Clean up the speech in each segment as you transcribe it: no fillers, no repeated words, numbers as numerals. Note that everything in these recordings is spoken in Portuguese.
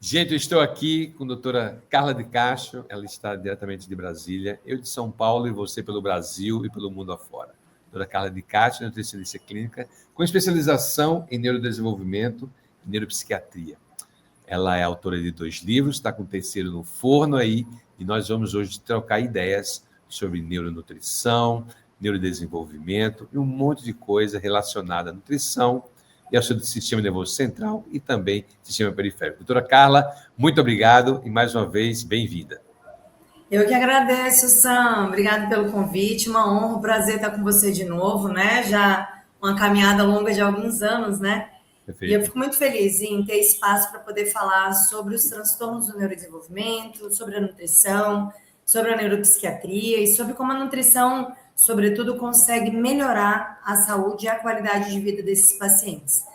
Gente, eu estou aqui com a doutora Carla de Castro, ela está diretamente de Brasília, eu de São Paulo e você pelo Brasil e pelo mundo afora. Doutora Carla de Castro, nutricionista clínica, com especialização em neurodesenvolvimento e neuropsiquiatria. Ela é autora de 2 livros, está com o 3º no forno aí, e nós vamos hoje trocar ideias sobre neuronutrição, neurodesenvolvimento e um monte de coisa relacionada à nutrição e ao seu sistema nervoso central e também sistema periférico. Doutora Carla, muito obrigado e mais uma vez, bem-vinda. Eu que agradeço, Sam. Obrigado pelo convite. Uma honra, um prazer estar com você de novo, né? Já uma caminhada longa de alguns anos, né? Perfeito. E eu fico muito feliz em ter espaço para poder falar sobre os transtornos do neurodesenvolvimento, sobre a nutrição, sobre a neuropsiquiatria e sobre como a nutrição, sobretudo, consegue melhorar a saúde e a qualidade de vida desses pacientes.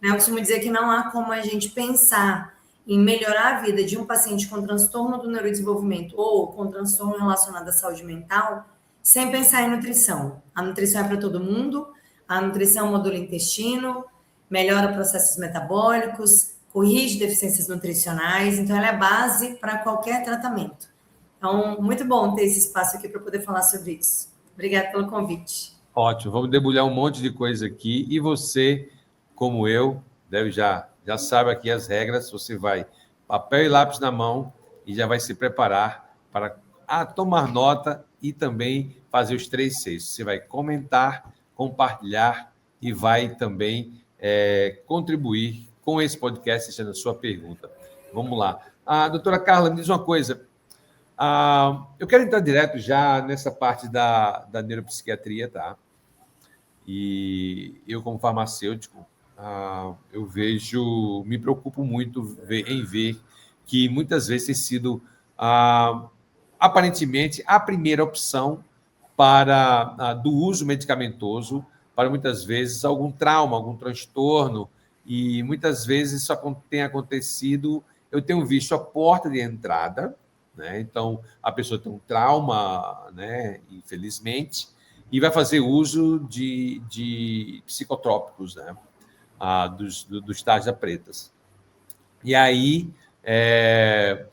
Eu costumo dizer que não há como a gente pensar em melhorar a vida de um paciente com transtorno do neurodesenvolvimento ou com transtorno relacionado à saúde mental sem pensar em nutrição. A nutrição é para todo mundo, a nutrição modula o intestino, melhora processos metabólicos, corrige deficiências nutricionais, então ela é base para qualquer tratamento. Então, muito bom ter esse espaço aqui para poder falar sobre isso. Obrigada pelo convite. Ótimo, vamos debulhar um monte de coisa aqui e você, como eu, deve já sabe aqui as regras, você vai papel e lápis na mão e já vai se preparar para tomar nota e também fazer os 3 Cs. Você vai comentar, compartilhar e vai também contribuir com esse podcast, deixando a sua pergunta. Vamos lá. Doutora Carla, me diz uma coisa. Eu quero entrar direto já nessa parte da neuropsiquiatria, tá? E eu, como farmacêutico, eu me preocupo muito em ver que muitas vezes tem sido, aparentemente, a primeira opção do uso medicamentoso para, muitas vezes, algum trauma, algum transtorno, e muitas vezes isso tem acontecido, eu tenho visto a porta de entrada, né? Então, a pessoa tem um trauma, né? Infelizmente, e vai fazer uso de psicotrópicos, né? Dos tarja pretas. E aí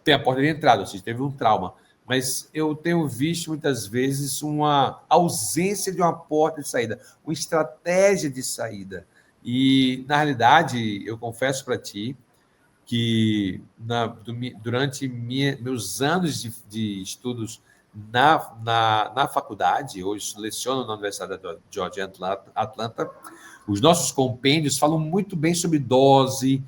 tem a porta de entrada, ou seja, teve um trauma. Mas eu tenho visto muitas vezes uma ausência de uma porta de saída, uma estratégia de saída. E, na realidade, eu confesso para ti que durante meus anos de estudos na faculdade, hoje leciono na Universidade da Georgia Atlanta, os nossos compêndios falam muito bem sobre dose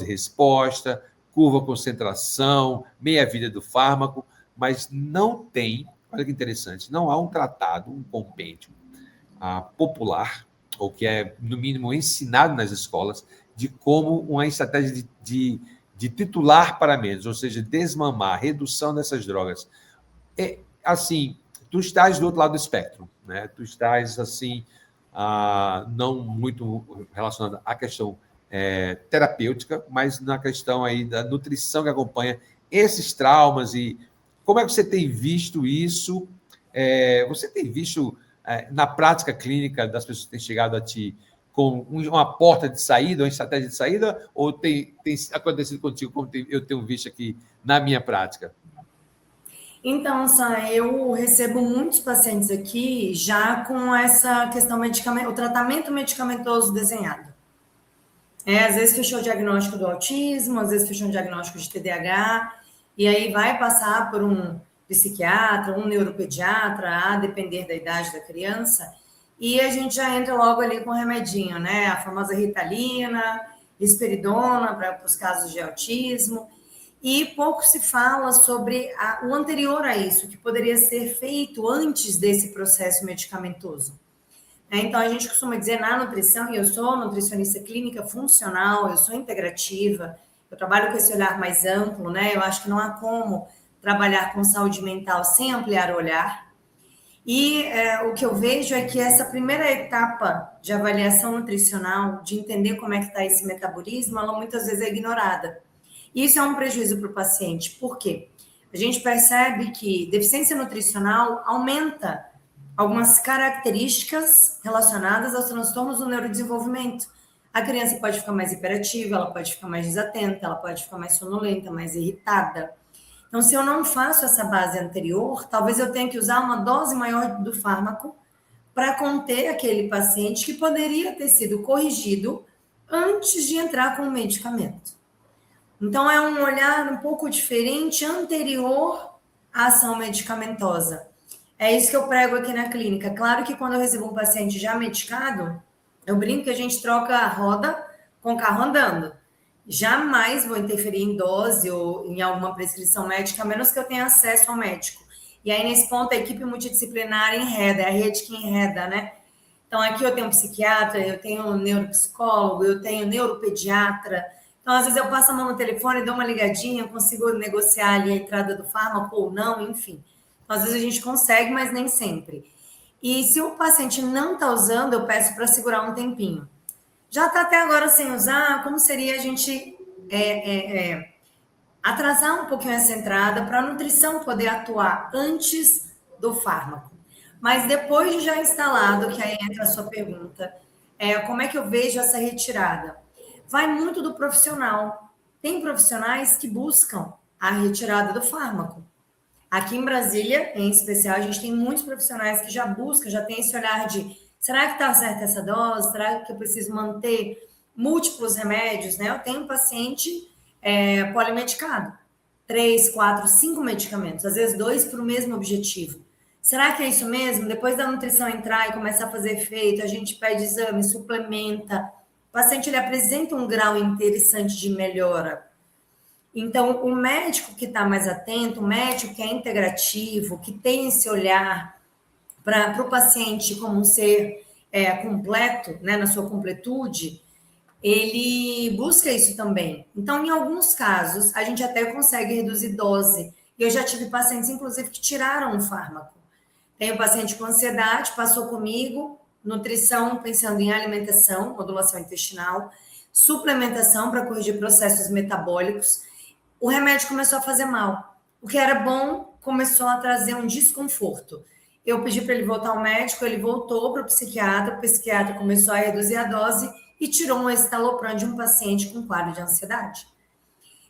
resposta, curva concentração, meia-vida do fármaco, mas não tem, olha que interessante, não há um tratado, um compêndio popular, ou que é, no mínimo, ensinado nas escolas, de como uma estratégia de titular paramentos, ou seja, desmamar, redução dessas drogas. Assim, tu estás do outro lado do espectro, né? Tu estás, assim, não muito relacionado à questão terapêutica, mas na questão aí da nutrição que acompanha esses traumas. E como é que você tem visto isso? Você tem visto na prática clínica das pessoas que têm chegado a ti com uma porta de saída, uma estratégia de saída, ou tem acontecido contigo como eu tenho visto aqui na minha prática? Então, Sam, eu recebo muitos pacientes aqui já com essa questão o tratamento medicamentoso desenhado. Às vezes fechou o diagnóstico do autismo, às vezes fechou um diagnóstico de TDAH, e aí vai passar por um psiquiatra, um neuropediatra, a depender da idade da criança, e a gente já entra logo ali com o remedinho, né? A famosa Ritalina, risperidona para os casos de autismo, e pouco se fala sobre o anterior a isso, que poderia ser feito antes desse processo medicamentoso. Então, a gente costuma dizer na nutrição, e eu sou nutricionista clínica funcional, eu sou integrativa, eu trabalho com esse olhar mais amplo, né? Eu acho que não há como trabalhar com saúde mental sem ampliar o olhar. E o que eu vejo é que essa primeira etapa de avaliação nutricional, de entender como é que está esse metabolismo, ela muitas vezes é ignorada. Isso é um prejuízo para o paciente. Por quê? A gente percebe que deficiência nutricional aumenta algumas características relacionadas aos transtornos do neurodesenvolvimento. A criança pode ficar mais hiperativa, ela pode ficar mais desatenta, ela pode ficar mais sonolenta, mais irritada. Então, se eu não faço essa base anterior, talvez eu tenha que usar uma dose maior do fármaco para conter aquele paciente que poderia ter sido corrigido antes de entrar com o medicamento. Então, é um olhar um pouco diferente anterior à ação medicamentosa. É isso que eu prego aqui na clínica. Claro que quando eu recebo um paciente já medicado, eu brinco que a gente troca a roda com o carro andando. Jamais vou interferir em dose ou em alguma prescrição médica, a menos que eu tenha acesso ao médico. E aí, nesse ponto, a equipe multidisciplinar enreda, é a rede que enreda, né? Então, aqui eu tenho um psiquiatra, eu tenho um neuropsicólogo, eu tenho neuropediatra. Então, às vezes, eu passo a mão no telefone, dou uma ligadinha, consigo negociar ali a entrada do fármaco ou não, enfim. Então, às vezes, a gente consegue, mas nem sempre. E se o paciente não está usando, eu peço para segurar um tempinho. Já está até agora sem usar, como seria a gente atrasar um pouquinho essa entrada para a nutrição poder atuar antes do fármaco. Mas depois de já instalado, que aí entra a sua pergunta, como é que eu vejo essa retirada? Vai muito do profissional. Tem profissionais que buscam a retirada do fármaco. Aqui em Brasília, em especial, a gente tem muitos profissionais que já buscam, já tem esse olhar de será que está certa essa dose? Será que eu preciso manter múltiplos remédios? Né? Eu tenho um paciente polimedicado, 3, 4, 5 medicamentos, às vezes 2 para o mesmo objetivo. Será que é isso mesmo? Depois da nutrição entrar e começar a fazer efeito, a gente pede exame, suplementa. O paciente ele apresenta um grau interessante de melhora. Então, o médico que está mais atento, o médico que é integrativo, que tem esse olhar para o paciente como um ser completo, né, na sua completude, ele busca isso também. Então, em alguns casos, a gente até consegue reduzir dose. Eu já tive pacientes, inclusive, que tiraram o fármaco. Tem um paciente com ansiedade, passou comigo, nutrição pensando em alimentação, modulação intestinal, suplementação para corrigir processos metabólicos. O remédio começou a fazer mal. O que era bom começou a trazer um desconforto. Eu pedi para ele voltar ao médico, ele voltou para o psiquiatra começou a reduzir a dose e tirou um escitalopram de um paciente com quadro de ansiedade.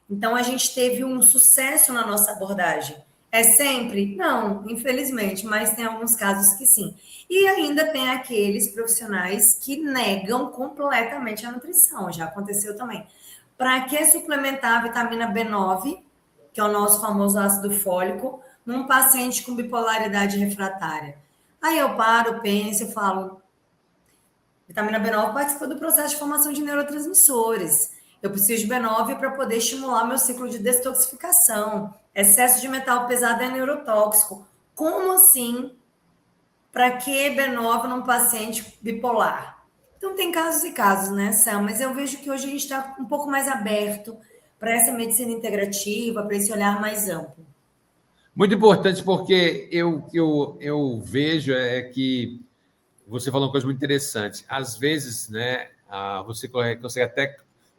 Então, a gente teve um sucesso na nossa abordagem. É sempre? Não, infelizmente, mas tem alguns casos que sim. E ainda tem aqueles profissionais que negam completamente a nutrição, já aconteceu também. Para que suplementar a vitamina B9, que é o nosso famoso ácido fólico, num paciente com bipolaridade refratária? Aí eu paro, penso e falo, vitamina B9 participa do processo de formação de neurotransmissores. Eu preciso de B9 para poder estimular meu ciclo de detoxificação. Excesso de metal pesado é neurotóxico. Como assim? Para que B9 num paciente bipolar? Então, tem casos e casos, né, Sam? Mas eu vejo que hoje a gente está um pouco mais aberto para essa medicina integrativa, para esse olhar mais amplo. Muito importante, porque eu vejo que você falou uma coisa muito interessante. Às vezes, né, você consegue até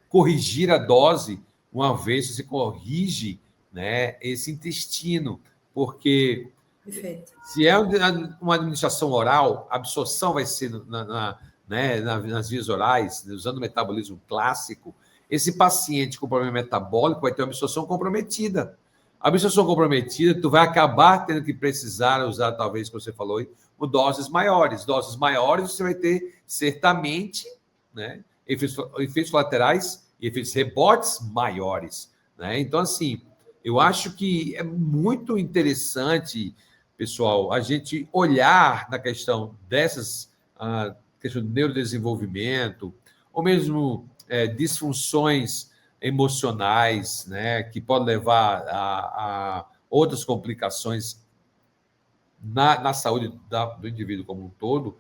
corrigir a dose uma vez você corrige, né, esse intestino, porque Perfeito. se é uma administração oral, a absorção vai ser nas vias orais, usando o metabolismo clássico. Esse paciente com problema metabólico vai ter uma absorção comprometida. A absorção comprometida, tu vai acabar tendo que precisar usar, talvez, como você falou, doses maiores. Doses maiores, você vai ter, certamente, né, efeitos colaterais e efeitos rebotes maiores. Né? Então, assim, eu acho que é muito interessante, pessoal, a gente olhar na questão dessas, questão do neurodesenvolvimento, ou mesmo disfunções emocionais, né, que podem levar a outras complicações na saúde do indivíduo como um todo,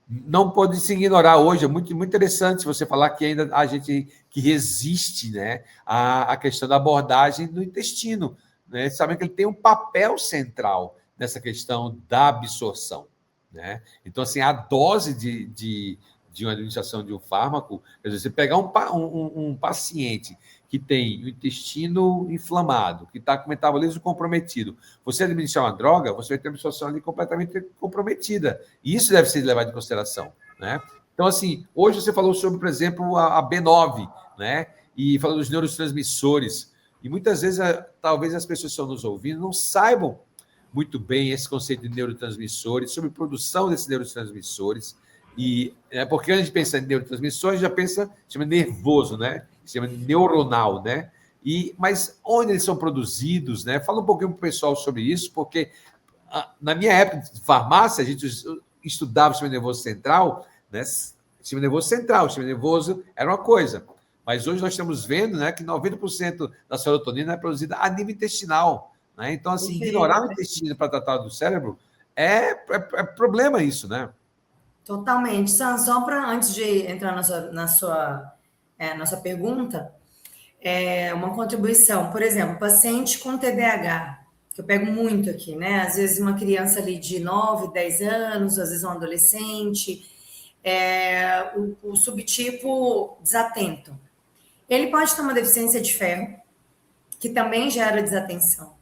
não pode se ignorar hoje. É muito, muito interessante você falar que ainda há gente que resiste, né, à questão da abordagem do intestino, né, sabendo que ele tem um papel central nessa questão da absorção. Né? Então, assim, a dose de uma administração de um fármaco, quer dizer, você pegar um paciente que tem o intestino inflamado, que está com o metabolismo comprometido, você administrar uma droga, você vai ter uma absorção ali completamente comprometida. E isso deve ser levado em consideração. Né? Então, assim, hoje você falou sobre, por exemplo, a B9, né? E falou dos neurotransmissores. E muitas vezes, talvez as pessoas que estão nos ouvindo não saibam muito bem esse conceito de neurotransmissores, sobre produção desses neurotransmissores. E porque a gente pensa em neurotransmissores, já pensa, chama nervoso, né? Chama neuronal, né? Mas onde eles são produzidos, né? Fala um pouquinho para o pessoal sobre isso, porque na minha época de farmácia, a gente estudava o sistema nervoso central, né? Sistema nervoso central, o sistema nervoso era uma coisa. Mas hoje nós estamos vendo, né, que 90% da serotonina é produzida a nível intestinal. Né? Então, assim, ignorar o intestino para tratar do cérebro é problema isso, né? Totalmente. Sam, só para antes de entrar na sua pergunta, uma contribuição. Por exemplo, paciente com TDAH, que eu pego muito aqui, né? Às vezes uma criança ali de 9, 10 anos, às vezes um adolescente, o subtipo desatento. Ele pode ter uma deficiência de ferro, que também gera desatenção.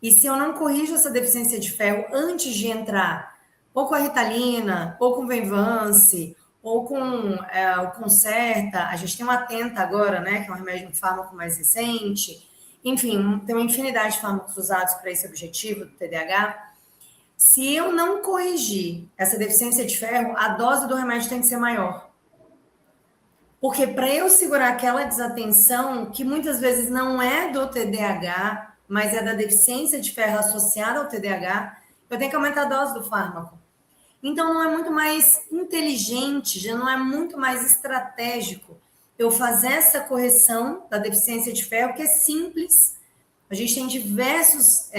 E se eu não corrijo essa deficiência de ferro antes de entrar, ou com a Ritalina, ou com o Venvance, ou com o Concerta, a gente tem uma Atenta agora, né, que é um remédio, um fármaco mais recente. Enfim, tem uma infinidade de fármacos usados para esse objetivo do TDAH. Se eu não corrigir essa deficiência de ferro, a dose do remédio tem que ser maior. Porque para eu segurar aquela desatenção, que muitas vezes não é do TDAH, mas é da deficiência de ferro associada ao TDAH, eu tenho que aumentar a dose do fármaco. Então, não é muito mais inteligente, já não é muito mais estratégico eu fazer essa correção da deficiência de ferro, que é simples. A gente tem diversos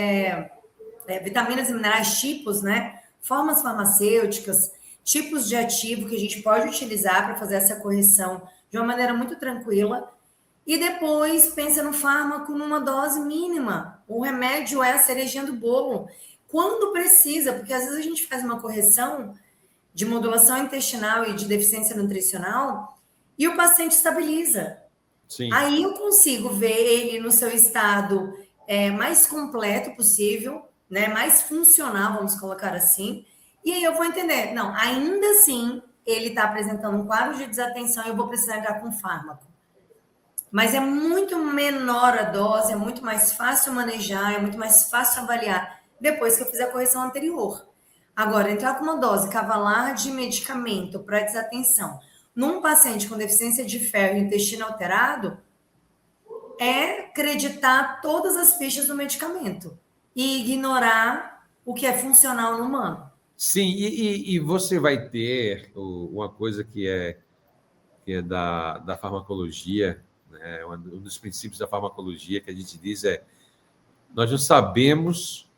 vitaminas e minerais, tipos, né? Formas farmacêuticas, tipos de ativo que a gente pode utilizar para fazer essa correção de uma maneira muito tranquila. E depois pensa no fármaco numa dose mínima. O remédio é a cerejinha do bolo. Quando precisa, porque às vezes a gente faz uma correção de modulação intestinal e de deficiência nutricional e o paciente estabiliza. Sim. Aí eu consigo ver ele no seu estado mais completo possível, né, mais funcional, vamos colocar assim, e aí eu vou entender, não, ainda assim ele está apresentando um quadro de desatenção e eu vou precisar entrar com fármaco. Mas é muito menor a dose, é muito mais fácil manejar, é muito mais fácil avaliar depois que eu fizer a correção anterior. Agora, entrar com uma dose cavalar de medicamento para desatenção num paciente com deficiência de ferro e intestino alterado é acreditar todas as fichas do medicamento e ignorar o que é funcional no humano. Sim, e você vai ter uma coisa que é da farmacologia, né? Um dos princípios da farmacologia que a gente diz nós não sabemos,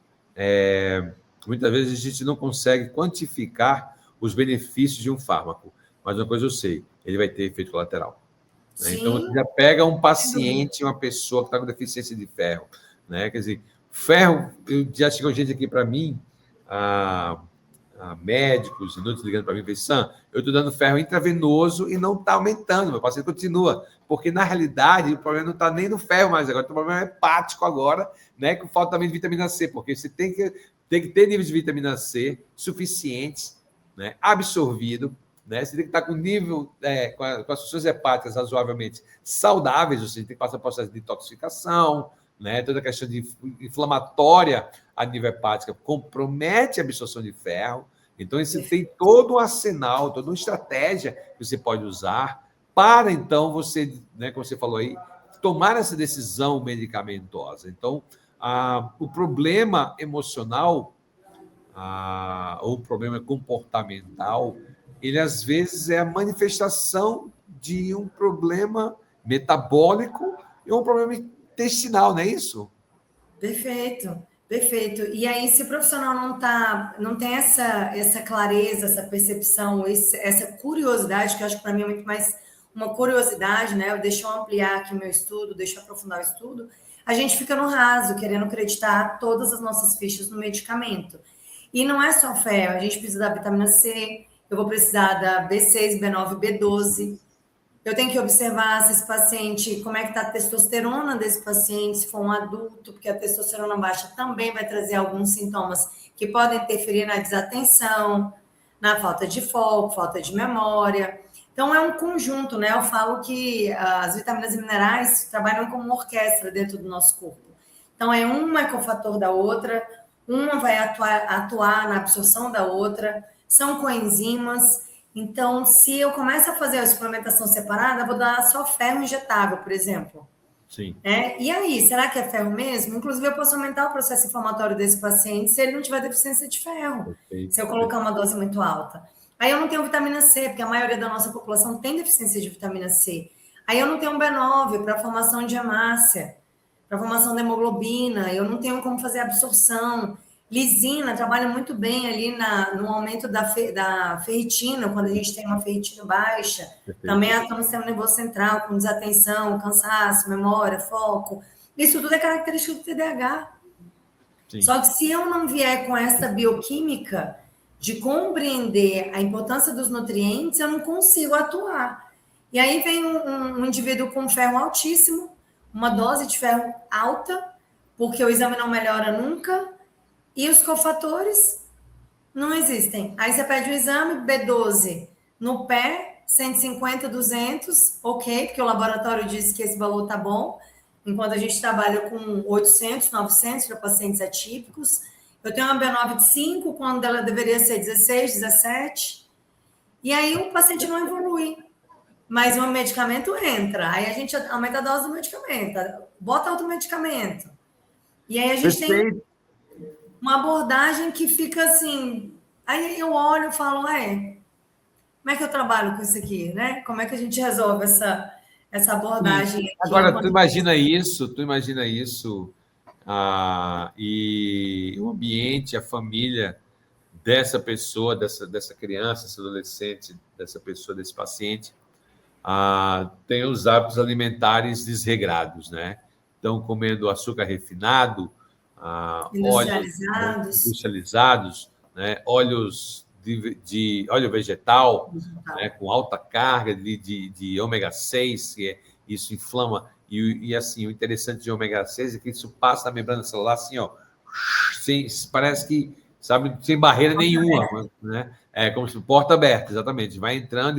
muitas vezes a gente não consegue quantificar os benefícios de um fármaco, mas uma coisa eu sei, ele vai ter efeito colateral. Né? Então, você já pega um paciente, uma pessoa que está com deficiência de ferro, né? Quer dizer, ferro, já chegou gente aqui para mim, a médicos, inúteis ligando para mim e falei, Sam, eu estou dando ferro intravenoso e não está aumentando, meu paciente continua, porque na realidade o problema não está nem no ferro mais agora, o problema é hepático agora, né, com falta também de vitamina C, porque você tem que ter níveis de vitamina C suficientes, né, absorvido, né, você tem que estar com nível, com as funções hepáticas razoavelmente saudáveis, ou seja, tem que passar por processo de detoxificação, né, toda a questão de inflamatória a nível hepática compromete a absorção de ferro. Então, você tem todo um arsenal, toda uma estratégia que você pode usar para, então, você, né, como você falou aí, tomar essa decisão medicamentosa. Então, o problema emocional ou o problema comportamental, ele, às vezes, é a manifestação de um problema metabólico e um problema intestinal, não é isso? Perfeito. Perfeito. E aí, se o profissional não tem essa clareza, essa percepção, essa curiosidade, que eu acho que para mim é muito mais uma curiosidade, né? Deixa eu ampliar aqui o meu estudo, deixa eu aprofundar o estudo, a gente fica no raso, querendo acreditar todas as nossas fichas no medicamento. E não é só ferro, a gente precisa da vitamina C, eu vou precisar da B6, B9, B12. Eu tenho que observar se esse paciente, como é que está a testosterona desse paciente, se for um adulto, porque a testosterona baixa também vai trazer alguns sintomas que podem interferir na desatenção. na falta de foco, falta de memória. Então, é um conjunto, né? Eu falo que as vitaminas e minerais trabalham como uma orquestra dentro do nosso corpo. Então, uma é cofator da outra, uma vai atuar na absorção da outra, são coenzimas. Então, se eu começo a fazer a suplementação separada, eu vou dar só ferro injetável, por exemplo. Sim. E aí, será que é ferro mesmo? Inclusive, eu posso aumentar o processo inflamatório desse paciente se ele não tiver deficiência de ferro, se eu colocar uma dose muito alta. Aí eu não tenho vitamina C, porque a maioria da nossa população tem deficiência de vitamina C. Aí eu não tenho B9 para formação de hemácia, para formação de hemoglobina, eu não tenho como fazer absorção. Lisina trabalha muito bem ali no aumento da ferritina, quando a gente tem uma ferritina baixa. Perfeito. Também atua no sistema nervoso central, com desatenção, cansaço, memória, foco. Isso tudo é característica do TDAH. Sim. Só que se eu não vier com essa bioquímica de compreender a importância dos nutrientes, eu não consigo atuar. E aí vem um indivíduo com ferro altíssimo, uma dose de ferro alta, porque o exame não melhora nunca, e os cofatores não existem. Aí você pede o exame, B12 no pé, 150, 200, ok, porque o laboratório disse que esse valor tá bom, enquanto a gente trabalha com 800, 900 para pacientes atípicos. Eu tenho uma B9 de 5, quando ela deveria ser 16, 17. E aí o paciente não evolui. Mas o medicamento entra. Aí a gente aumenta a dose do medicamento. Bota outro medicamento. E aí a gente tem uma abordagem que fica assim... Aí eu olho e falo, como é que eu trabalho com isso aqui, né? Como é que a gente resolve essa abordagem aqui? Agora, tu imagina isso, e o ambiente, a família dessa pessoa, dessa criança, desse adolescente, dessa pessoa, desse paciente, tem os hábitos alimentares desregrados, né? Estão comendo açúcar refinado, industrializados, né? Óleos de óleo vegetal, né? Com alta carga de ômega 6, isso inflama. E assim, o interessante de ômega 6 é que isso passa na membrana celular assim, ó, parece que, sabe, sem barreira nenhuma, né? É como se porta aberta, exatamente. Vai entrando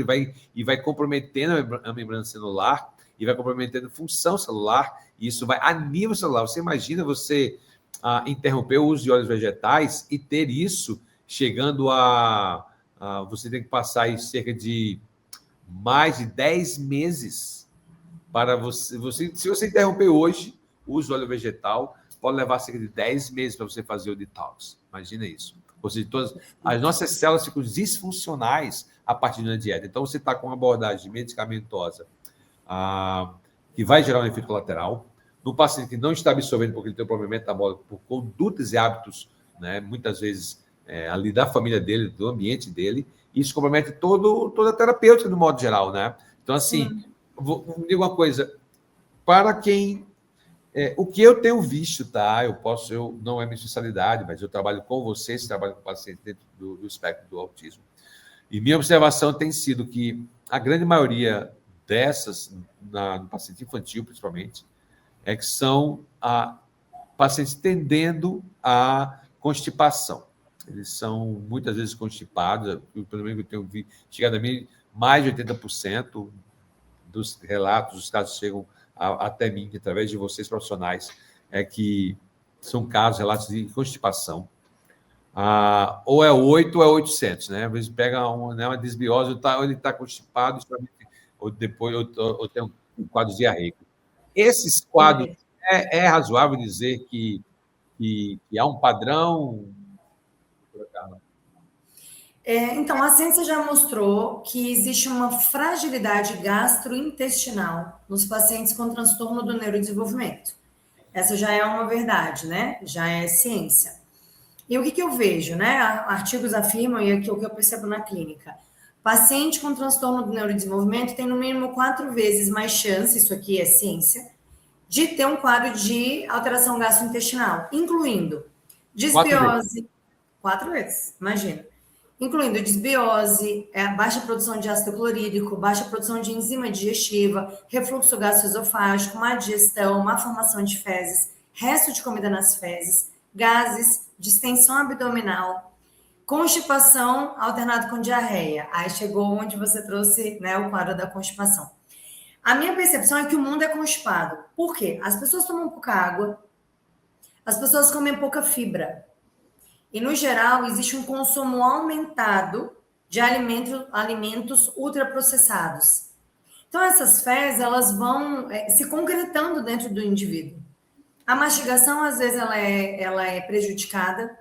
e vai comprometendo a membrana celular e vai comprometendo a função celular, e isso vai a nível celular. Você imagina você interromper o uso de óleos vegetais e ter isso chegando você tem que passar aí cerca de mais de 10 meses para você. Se você interromper hoje o uso de óleo vegetal, pode levar cerca de 10 meses para você fazer o detox. Imagina isso. Ou seja, as nossas células ficam disfuncionais a partir de uma dieta. Então, você está com uma abordagem medicamentosa que vai gerar um efeito colateral. No paciente que não está absorvendo porque ele tem um problema metabólico por condutas e hábitos, né, muitas vezes ali da família dele, do ambiente dele, isso compromete toda a terapêutica, no modo geral, né? Então, assim, vou dizer uma coisa, para quem... o que eu tenho visto, tá? Não é minha especialidade, mas eu trabalho com vocês, trabalho com pacientes dentro do espectro do autismo. E minha observação tem sido que a grande maioria dessas, no paciente infantil, principalmente, que são pacientes tendendo à constipação. Eles são muitas vezes constipados, pelo menos eu tenho chegado a mim, mais de 80% dos relatos, dos casos chegam até mim, através de vocês profissionais, que são casos, relatos de constipação. Ou é 8 ou é 800, né? Às vezes pega uma desbiose, ou ele está constipado, ou depois ou tem um quadro diarreico. Esses quadros, é razoável dizer que há um padrão? Então, a ciência já mostrou que existe uma fragilidade gastrointestinal nos pacientes com transtorno do neurodesenvolvimento. Essa já é uma verdade, né? Já é ciência. E o que eu vejo, né? Artigos afirmam, e aqui é o que eu percebo na clínica. Paciente com transtorno do neurodesenvolvimento tem no mínimo 4 vezes mais chance, isso aqui é ciência, de ter um quadro de alteração gastrointestinal, incluindo desbiose. 4 vezes, imagina. Incluindo desbiose, baixa produção de ácido clorídrico, baixa produção de enzima digestiva, refluxo gastroesofágico, má digestão, má formação de fezes, resto de comida nas fezes, gases, distensão abdominal, Constipação alternado com diarreia. Aí chegou onde você trouxe, né, o quadro da constipação. A minha percepção é que o mundo é constipado. Por quê? As pessoas tomam pouca água, as pessoas comem pouca fibra. E, no geral, existe um consumo aumentado de alimentos ultraprocessados. Então, essas fezes, elas vão se concretando dentro do indivíduo. A mastigação, às vezes, ela é prejudicada.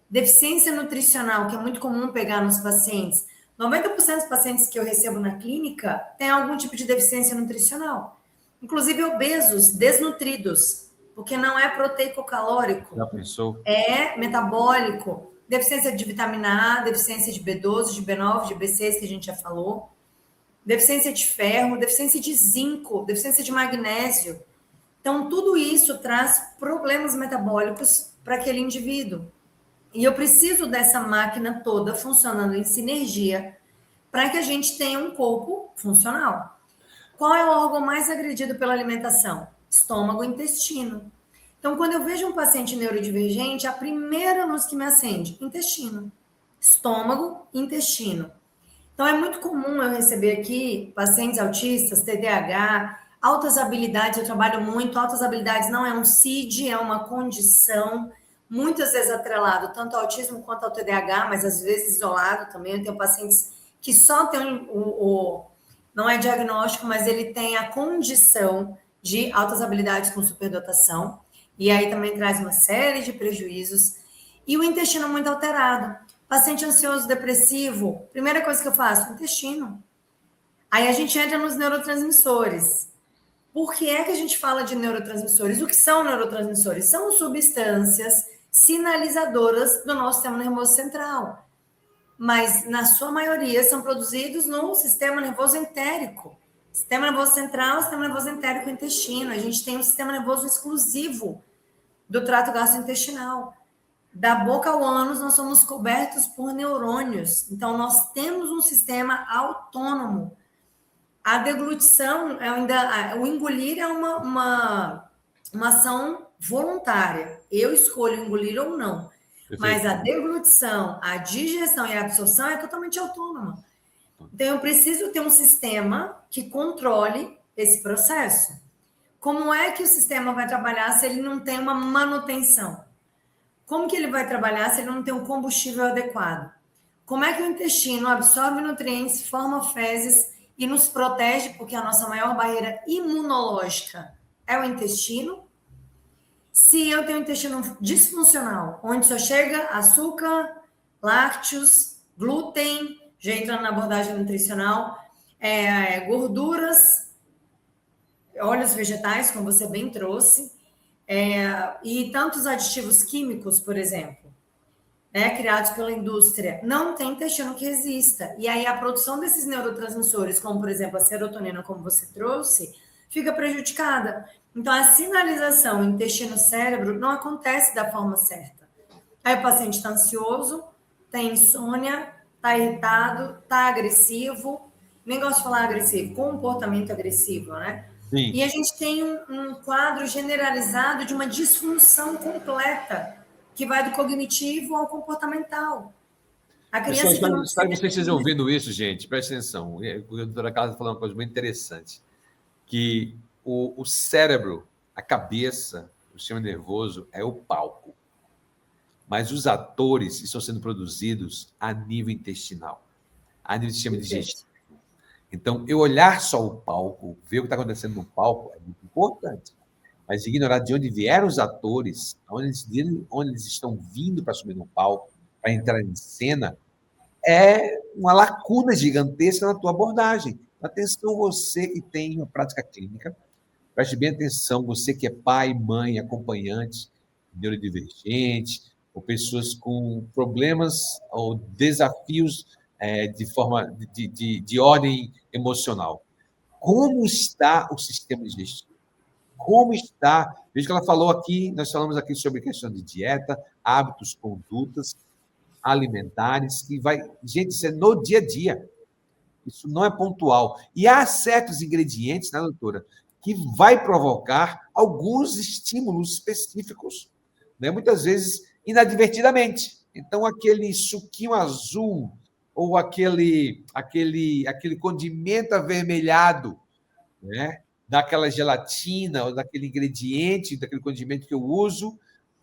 Deficiência nutricional, que é muito comum pegar nos pacientes. 90% dos pacientes que eu recebo na clínica têm algum tipo de deficiência nutricional. Inclusive obesos, desnutridos, porque não é proteico-calórico. Já pensou? É metabólico. Deficiência de vitamina A, deficiência de B12, de B9, de B6, que a gente já falou. Deficiência de ferro, deficiência de zinco, deficiência de magnésio. Então, tudo isso traz problemas metabólicos para aquele indivíduo. E eu preciso dessa máquina toda funcionando em sinergia para que a gente tenha um corpo funcional. Qual é o órgão mais agredido pela alimentação? Estômago e intestino. Então, quando eu vejo um paciente neurodivergente, a primeira luz que me acende, intestino. Estômago e intestino. Então, é muito comum eu receber aqui pacientes autistas, TDAH, altas habilidades, eu trabalho muito, altas habilidades não é um CID, é uma condição, muitas vezes atrelado tanto ao autismo quanto ao TDAH, mas às vezes isolado também. Eu tenho pacientes que só têm não é diagnóstico, mas ele tem a condição de altas habilidades com superdotação, e aí também traz uma série de prejuízos. E o intestino muito alterado. Paciente ansioso, depressivo, primeira coisa que eu faço, intestino. Aí a gente entra nos neurotransmissores. Por que é que a gente fala de neurotransmissores? O que são neurotransmissores? São substâncias sinalizadoras do nosso sistema nervoso central. Mas, na sua maioria, são produzidos no sistema nervoso entérico. Sistema nervoso central, sistema nervoso entérico e intestino. A gente tem um sistema nervoso exclusivo do trato gastrointestinal. Da boca ao ânus, nós somos cobertos por neurônios. Então, nós temos um sistema autônomo. A deglutição, o engolir é uma ação voluntária. Eu escolho engolir ou não. Perfeito. Mas a deglutição, a digestão e a absorção é totalmente autônoma. Então, eu preciso ter um sistema que controle esse processo. Como é que o sistema vai trabalhar se ele não tem uma manutenção? Como que ele vai trabalhar se ele não tem um combustível adequado? Como é que o intestino absorve nutrientes, forma fezes e nos protege, porque a nossa maior barreira imunológica é o intestino? Se eu tenho um intestino disfuncional, onde só chega açúcar, lácteos, glúten, já entrando na abordagem nutricional, gorduras, óleos vegetais, como você bem trouxe, e tantos aditivos químicos, por exemplo, criados pela indústria, não tem intestino que resista. E aí a produção desses neurotransmissores, como por exemplo a serotonina, como você trouxe, fica prejudicada. Então a sinalização intestino-cérebro não acontece da forma certa. Aí o paciente está ansioso, tem insônia, está irritado, está agressivo, nem gosto de falar agressivo, comportamento agressivo, né? Sim. E a gente tem um quadro generalizado de uma disfunção completa, que vai do cognitivo ao comportamental. A criança espero que vocês estejam ouvindo isso, gente. Presta atenção. A doutora Carla falou uma coisa muito interessante, que o cérebro, a cabeça, o sistema nervoso é o palco. Mas os atores estão sendo produzidos a nível intestinal, a nível do sistema digestivo. Então, eu olhar só o palco, ver o que está acontecendo no palco, é muito importante. Mas ignorar de onde vieram os atores, onde eles estão vindo para assumir no palco, para entrar em cena, é uma lacuna gigantesca na tua abordagem. Atenção, você que tem uma prática clínica, preste bem atenção, você que é pai, mãe, acompanhante, neurodivergente, ou pessoas com problemas ou desafios de ordem emocional. Como está o sistema digestivo? Como está? Veja que ela falou aqui, nós falamos aqui sobre questão de dieta, hábitos, condutas alimentares, que vai, gente, isso é no dia a dia. Isso não é pontual. E há certos ingredientes, né, doutora, que vai provocar alguns estímulos específicos, né, muitas vezes inadvertidamente. Então, aquele suquinho azul ou aquele condimento avermelhado, né, daquela gelatina ou daquele ingrediente, daquele condimento que eu uso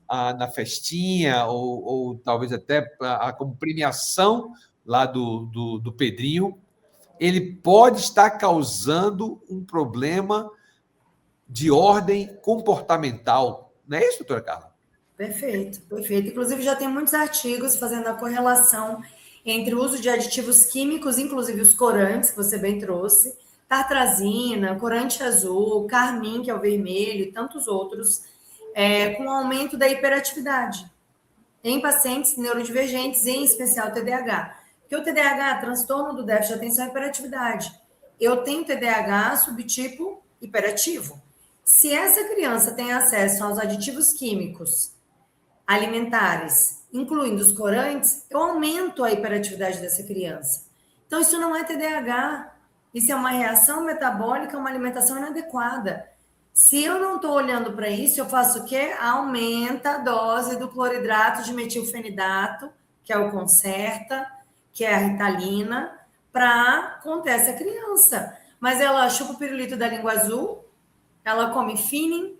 na festinha ou talvez até como premiação lá do Pedrinho, ele pode estar causando um problema de ordem comportamental. Não é isso, doutora Carla? Perfeito, perfeito. Inclusive, já tem muitos artigos fazendo a correlação entre o uso de aditivos químicos, inclusive os corantes, que você bem trouxe, tartrazina, corante azul, carmim, que é o vermelho, e tantos outros, com o aumento da hiperatividade em pacientes neurodivergentes, em especial TDAH. Porque o TDAH, transtorno do déficit de atenção e hiperatividade. Eu tenho TDAH subtipo hiperativo. Se essa criança tem acesso aos aditivos químicos alimentares, incluindo os corantes, eu aumento a hiperatividade dessa criança. Então, isso não é TDAH. Isso é uma reação metabólica, uma alimentação inadequada. Se eu não estou olhando para isso, eu faço o quê? Aumenta a dose do cloridrato de metilfenidato, que é o Concerta, que é a Ritalina, para conter essa criança. Mas ela chupa o pirulito da língua azul, ela come feeling,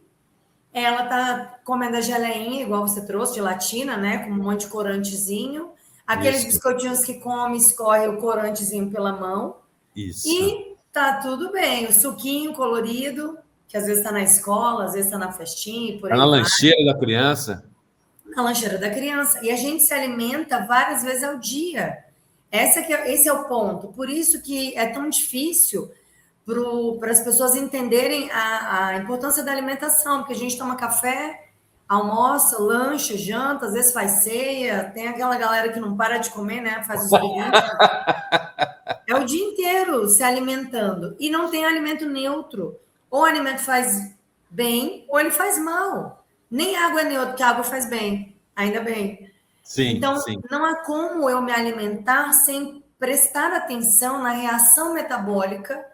ela tá comendo a geleinha, igual você trouxe, gelatina, né? Com um monte de corantezinho. Aqueles biscoitinhos que come, escorre o corantezinho pela mão. Isso. E tá tudo bem. O suquinho colorido, que às vezes está na escola, às vezes está na festinha, por aí. Tá na lancheira da criança. Na lancheira da criança. E a gente se alimenta várias vezes ao dia. Esse é o ponto. Por isso que é tão difícil para as pessoas entenderem a importância da alimentação, porque a gente toma café, almoça, lancha, janta, às vezes faz ceia, tem aquela galera que não para de comer, né? Faz os bichos. É o dia inteiro se alimentando. E não tem alimento neutro. Ou o alimento faz bem, ou ele faz mal. Nem água é neutra, porque a água faz bem. Ainda bem. Sim, então, sim. Não há como eu me alimentar sem prestar atenção na reação metabólica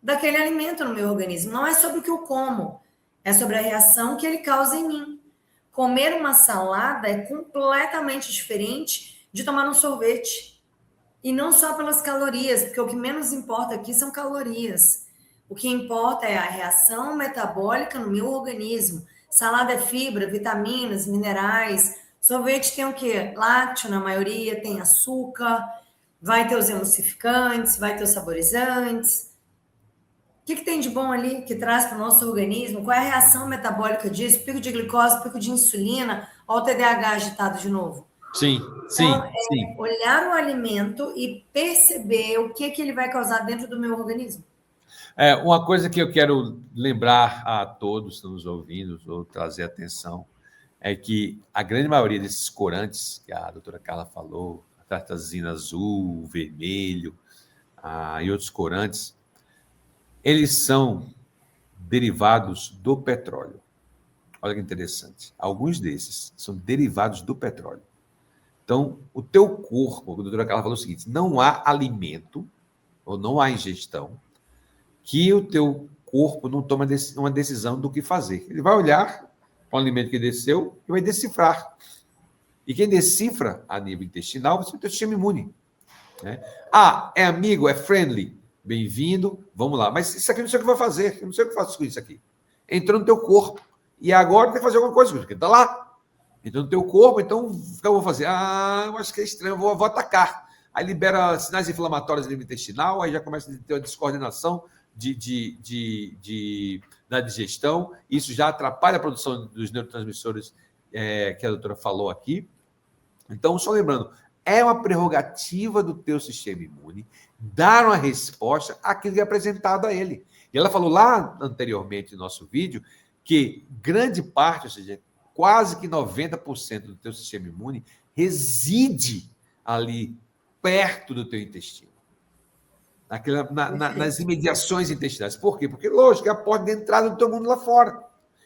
daquele alimento no meu organismo. Não é sobre o que eu como, é sobre a reação que ele causa em mim. Comer uma salada é completamente diferente de tomar um sorvete. E não só pelas calorias, porque o que menos importa aqui são calorias. O que importa é a reação metabólica no meu organismo. Salada é fibra, vitaminas, minerais. Sorvete tem o quê? Lácteo, na maioria, tem açúcar, vai ter os emulsificantes, vai ter os saborizantes. O que tem de bom ali que traz para o nosso organismo? Qual é a reação metabólica disso? Pico de glicose, pico de insulina, ou o TDAH agitado de novo? Sim, sim, então, sim. Olhar o alimento e perceber o que ele vai causar dentro do meu organismo. Uma coisa que eu quero lembrar a todos que estão nos ouvindo, ou trazer atenção, é que a grande maioria desses corantes que a doutora Carla falou, a tartrazina azul, vermelho e outros corantes, eles são derivados do petróleo. Olha que interessante. Alguns desses são derivados do petróleo. Então, o teu corpo, a doutora Carla falou o seguinte, não há alimento, ou não há ingestão, que o teu corpo não toma uma decisão do que fazer. Ele vai olhar para o alimento que desceu e vai decifrar. E quem decifra a nível intestinal vai ser o teu sistema imune. Né? É amigo, é friendly, bem-vindo, vamos lá. Mas isso aqui eu não sei o que vai fazer, eu não sei o que faço com isso aqui. Entrou no teu corpo. E agora tem que fazer alguma coisa, porque está lá. Entrou no teu corpo, então o que eu vou fazer? Eu acho que é estranho, eu vou atacar. Aí libera sinais inflamatórios no nível intestinal, aí já começa a ter uma descoordenação da digestão. Isso já atrapalha a produção dos neurotransmissores que a doutora falou aqui. Então, só lembrando, é uma prerrogativa do teu sistema imune dar uma resposta àquilo que é apresentado a ele. E ela falou lá anteriormente no nosso vídeo que grande parte, ou seja, quase que 90% do teu sistema imune reside ali perto do teu intestino. Nas imediações intestinais. Por quê? Porque, lógico, é a porta de entrada do teu mundo lá fora.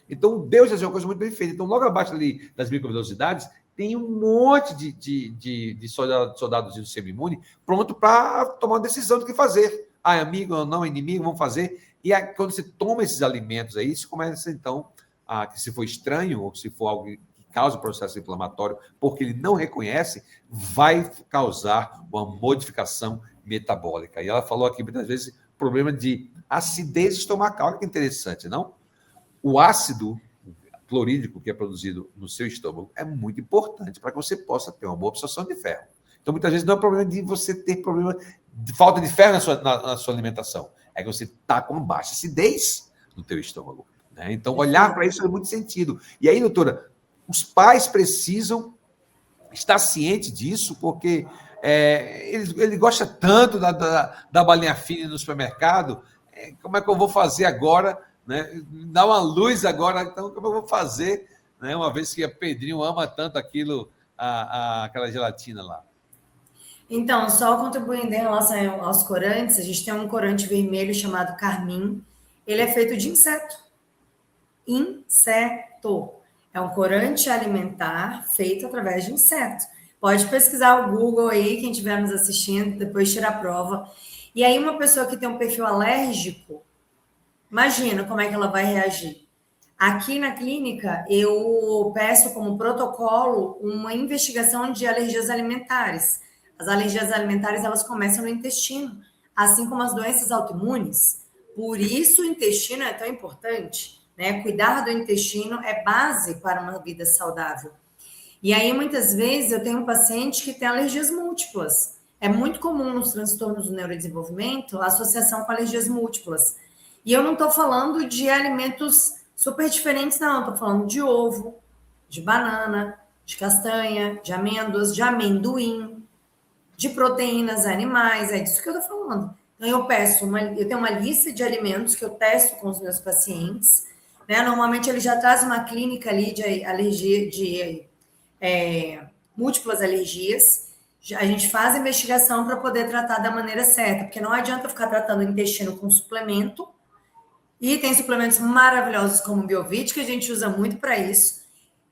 Então, Deus já fez uma coisa muito bem feita. Então, logo abaixo ali das microvelocidades, tem um monte de soldados do sistema imune pronto para tomar uma decisão do que fazer. É amigo ou não, é inimigo, vamos fazer. E aí, quando você toma esses alimentos aí, você começa, então, que se for estranho ou se for algo que causa processo inflamatório, porque ele não reconhece, vai causar uma modificação metabólica. E ela falou aqui muitas vezes problema de acidez estomacal. Olha que interessante, não? O ácido clorídrico que é produzido no seu estômago é muito importante para que você possa ter uma boa absorção de ferro. Então, muitas vezes não é problema de você ter problema de falta de ferro na sua alimentação, é que você está com baixa acidez no teu estômago. Né? Então, olhar para isso faz muito sentido. E aí, doutora, os pais precisam estar cientes disso, porque ele gosta tanto da balinha fina no supermercado, como é que eu vou fazer agora? Né? Dá uma luz agora, então como eu vou fazer? Né? Uma vez que a Pedrinho ama tanto aquilo, aquela gelatina lá. Então, só contribuindo em relação aos corantes, a gente tem um corante vermelho chamado carmim. Ele é feito de inseto. Inseto. É um corante alimentar feito através de inseto. Pode pesquisar o Google aí, quem estiver nos assistindo, depois tirar a prova. E aí, uma pessoa que tem um perfil alérgico, imagina como é que ela vai reagir. Aqui na clínica, eu peço como protocolo uma investigação de alergias alimentares. As alergias alimentares, elas começam no intestino, assim como as doenças autoimunes. Por isso o intestino é tão importante, né? Cuidar do intestino é base para uma vida saudável. E aí, muitas vezes, eu tenho um paciente que tem alergias múltiplas. É muito comum nos transtornos do neurodesenvolvimento a associação com alergias múltiplas. E eu não estou falando de alimentos super diferentes, não. Estou falando de ovo, de banana, de castanha, de amêndoas, de amendoim, de proteínas animais, é disso que eu estou falando. Então, eu tenho uma lista de alimentos que eu testo com os meus pacientes, né? Normalmente, ele já traz uma clínica ali de alergia, múltiplas alergias. A gente faz a investigação para poder tratar da maneira certa, porque não adianta ficar tratando o intestino com suplemento, e tem suplementos maravilhosos como o Biovit, que a gente usa muito para isso,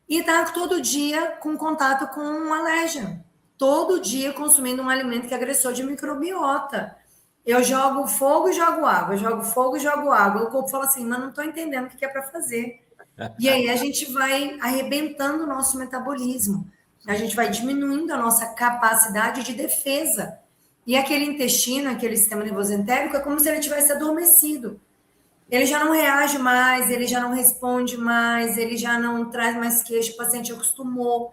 e tá todo dia com contato com um alérgeno. Todo dia consumindo um alimento que é agressor de microbiota. Eu jogo fogo e jogo água, eu jogo fogo e jogo água. O corpo fala assim, mas não estou entendendo o que é para fazer. E aí a gente vai arrebentando o nosso metabolismo. A gente vai diminuindo a nossa capacidade de defesa. E aquele intestino, aquele sistema nervoso entérico, é como se ele tivesse adormecido. Ele já não reage mais, ele já não responde mais, ele já não traz mais queixa, o paciente acostumou.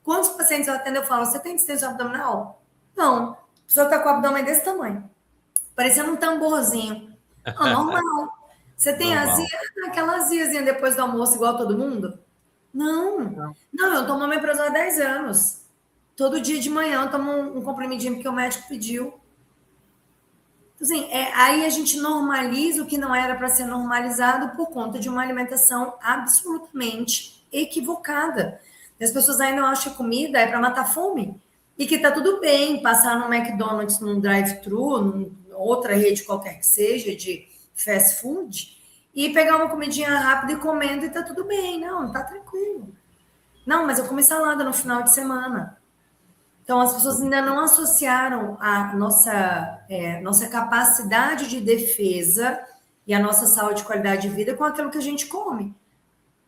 Quantos pacientes eu atendo, eu falo, você tem distensão abdominal? Não. A pessoa está com o abdômen desse tamanho, parecendo um tamborzinho. Não, normal. Você tem azia? Aquela aziazinha depois do almoço, igual todo mundo? Não, eu tomo omeprazol há 10 anos. Todo dia de manhã eu tomo um comprimidinho porque o médico pediu. Assim, aí a gente normaliza o que não era para ser normalizado por conta de uma alimentação absolutamente equivocada. As pessoas ainda acham que comida é para matar fome e que tá tudo bem passar no McDonald's, num drive-thru, outra rede qualquer que seja de fast food e pegar uma comidinha rápida e comendo e tá tudo bem. Não, tá tranquilo. Não, mas eu comi salada no final de semana. Então, as pessoas ainda não associaram a nossa capacidade de defesa e a nossa saúde e qualidade de vida com aquilo que a gente come.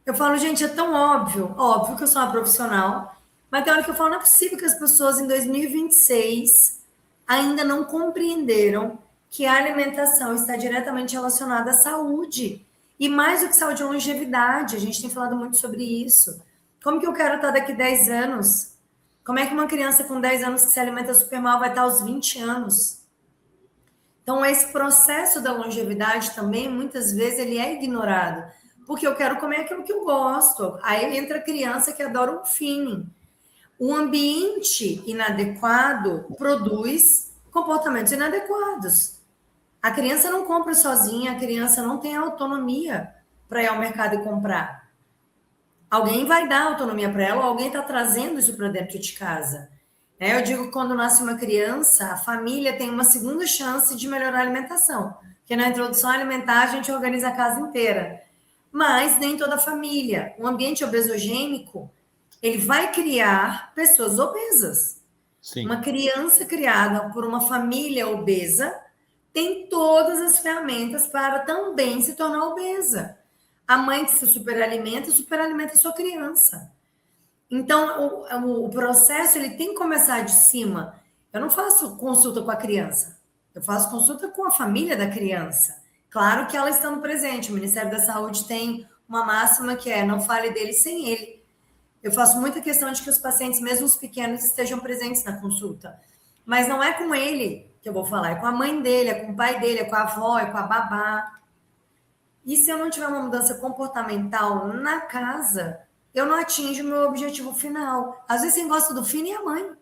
Eu falo, gente, é tão óbvio que eu sou uma profissional, mas tem hora que eu falo, não é possível que as pessoas em 2026 ainda não compreenderam que a alimentação está diretamente relacionada à saúde. E mais do que saúde, longevidade. A gente tem falado muito sobre isso. Como que eu quero estar daqui 10 anos? Como é que uma criança com 10 anos que se alimenta super mal vai estar aos 20 anos? Então, esse processo da longevidade também, muitas vezes, ele é ignorado. Porque eu quero comer aquilo que eu gosto. Aí entra a criança que adora um fine. O ambiente inadequado produz comportamentos inadequados. A criança não compra sozinha, a criança não tem autonomia para ir ao mercado e comprar. Alguém vai dar autonomia para ela ou alguém está trazendo isso para dentro de casa. Eu digo que quando nasce uma criança, a família tem uma segunda chance de melhorar a alimentação. Porque na introdução alimentar a gente organiza a casa inteira. Mas nem toda a família. O ambiente obesogênico, ele vai criar pessoas obesas. Sim. Uma criança criada por uma família obesa tem todas as ferramentas para também se tornar obesa. A mãe que se superalimenta a sua criança. Então, o processo ele tem que começar de cima. Eu não faço consulta com a criança, eu faço consulta com a família da criança. Claro que ela estando presente. O Ministério da Saúde tem uma máxima que é não fale dele sem ele. Eu faço muita questão de que os pacientes, mesmo os pequenos, estejam presentes na consulta. Mas não é com ele que eu vou falar, é com a mãe dele, é com o pai dele, é com a avó, é com a babá. E se eu não tiver uma mudança comportamental na casa, eu não atinjo o meu objetivo final. Às vezes quem gosta do filho é a mãe,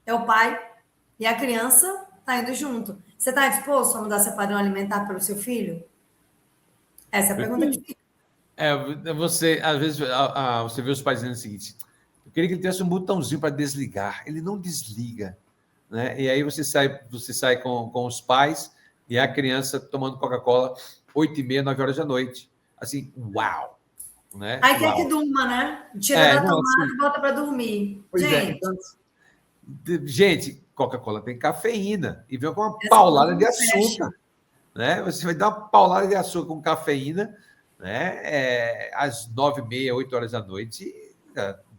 é o pai, e a criança está indo junto. Você está disposto a mudar seu padrão alimentar pelo seu filho? Essa é a pergunta que fica. Você, às vezes, você vê os pais dizendo o seguinte: eu queria que ele tivesse um botãozinho para desligar. Ele não desliga, né? E aí você sai com os pais e a criança tomando Coca-Cola 8h30, 9 horas da noite. Assim, uau! Né? Aí quer que durma, né? Tira da tomada assim, e bota para dormir. Gente, Coca-Cola tem cafeína e vem com uma paulada de açúcar. Né? Você vai dar uma paulada de açúcar com cafeína, né? Às 9h30, 8 horas da noite,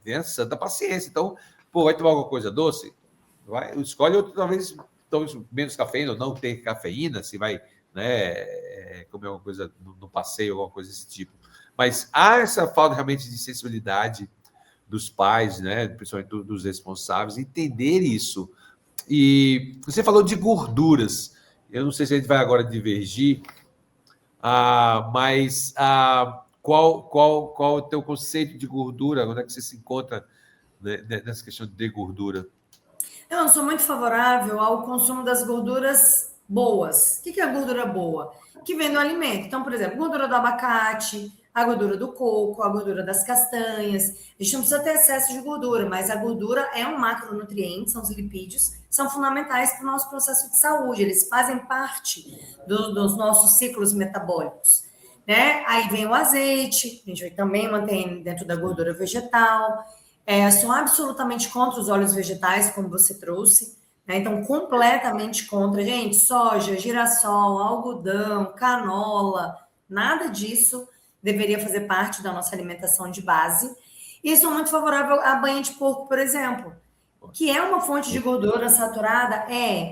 tenha santa paciência. Então, vai tomar alguma coisa doce? Escolhe outro, talvez menos cafeína ou não ter cafeína, se vai, né, comer alguma coisa no passeio, alguma coisa desse tipo. Mas há essa falta realmente de sensibilidade dos pais, né, principalmente dos responsáveis, entender isso. E você falou de gorduras. Eu não sei se a gente vai agora divergir, mas qual o teu conceito de gordura? Onde é que você se encontra, né, nessa questão de gordura? Eu sou muito favorável ao consumo das gorduras boas. O que é a gordura boa? Que vem do alimento. Então, por exemplo, gordura do abacate, a gordura do coco, a gordura das castanhas. A gente não precisa ter excesso de gordura, mas a gordura é um macronutriente, são os lipídios, são fundamentais para o nosso processo de saúde. Eles fazem parte dos nossos ciclos metabólicos. Né? Aí vem o azeite, a gente também mantém dentro da gordura vegetal. Sou absolutamente contra os óleos vegetais, como você trouxe, né? Então, completamente contra. Gente, soja, girassol, algodão, canola, nada disso deveria fazer parte da nossa alimentação de base. E sou muito favorável à banha de porco, por exemplo, que é uma fonte de gordura saturada,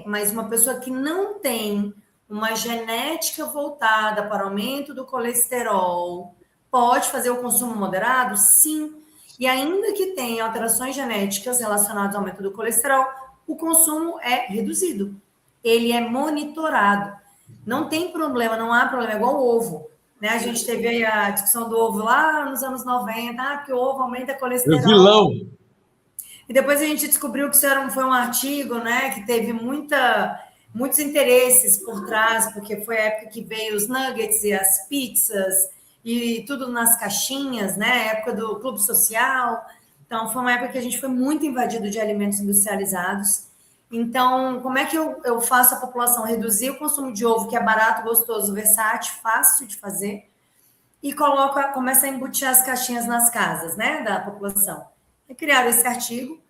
mas uma pessoa que não tem uma genética voltada para o aumento do colesterol pode fazer o consumo moderado? Sim. E ainda que tenha alterações genéticas relacionadas ao aumento do colesterol, o consumo é reduzido. Ele é monitorado. Não tem problema, não há problema, é igual o ovo. Né? A gente teve a discussão do ovo lá nos anos 90, que o ovo aumenta colesterol. É vilão. E depois a gente descobriu que isso foi um artigo, né, que teve muitos interesses por trás, porque foi a época que veio os nuggets e as pizzas, e tudo nas caixinhas, né? Época do clube social. Então, foi uma época que a gente foi muito invadido de alimentos industrializados. Então, como é que eu faço a população reduzir o consumo de ovo, que é barato, gostoso, versátil, fácil de fazer, e começa a embutir as caixinhas nas casas, né, da população? E criaram esse artigo.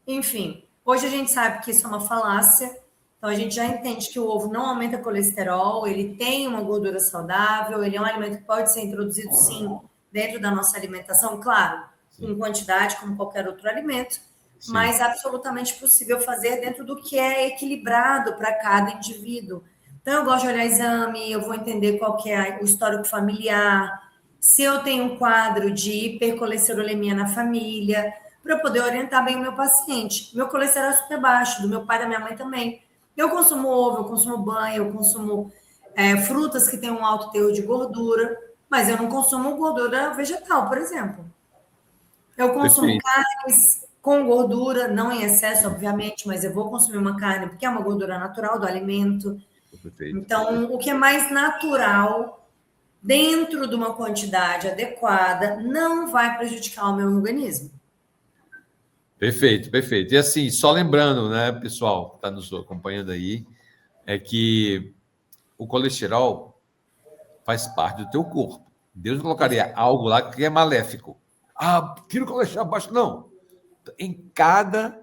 Enfim, hoje a gente sabe que isso é uma falácia. Então, a gente já entende que o ovo não aumenta colesterol, ele tem uma gordura saudável, ele é um alimento que pode ser introduzido, sim, dentro da nossa alimentação, claro, em quantidade, como qualquer outro alimento, sim, mas absolutamente possível fazer dentro do que é equilibrado para cada indivíduo. Então, eu gosto de olhar exame, eu vou entender qual que é o histórico familiar, se eu tenho um quadro de hipercolesterolemia na família, para eu poder orientar bem o meu paciente. Meu colesterol é super baixo, do meu pai e da minha mãe também. Eu consumo ovo, eu consumo banha, eu consumo frutas que têm um alto teor de gordura, mas eu não consumo gordura vegetal, por exemplo. Eu consumo carnes com gordura, não em excesso, obviamente, mas eu vou consumir uma carne porque é uma gordura natural do alimento. Perfeito. Então, o que é mais natural, dentro de uma quantidade adequada, não vai prejudicar o meu organismo. Perfeito, perfeito. E assim, só lembrando, né, pessoal, que está nos acompanhando aí, é que o colesterol faz parte do teu corpo. Deus não colocaria algo lá que é maléfico. Tira o colesterol abaixo. Não. Em cada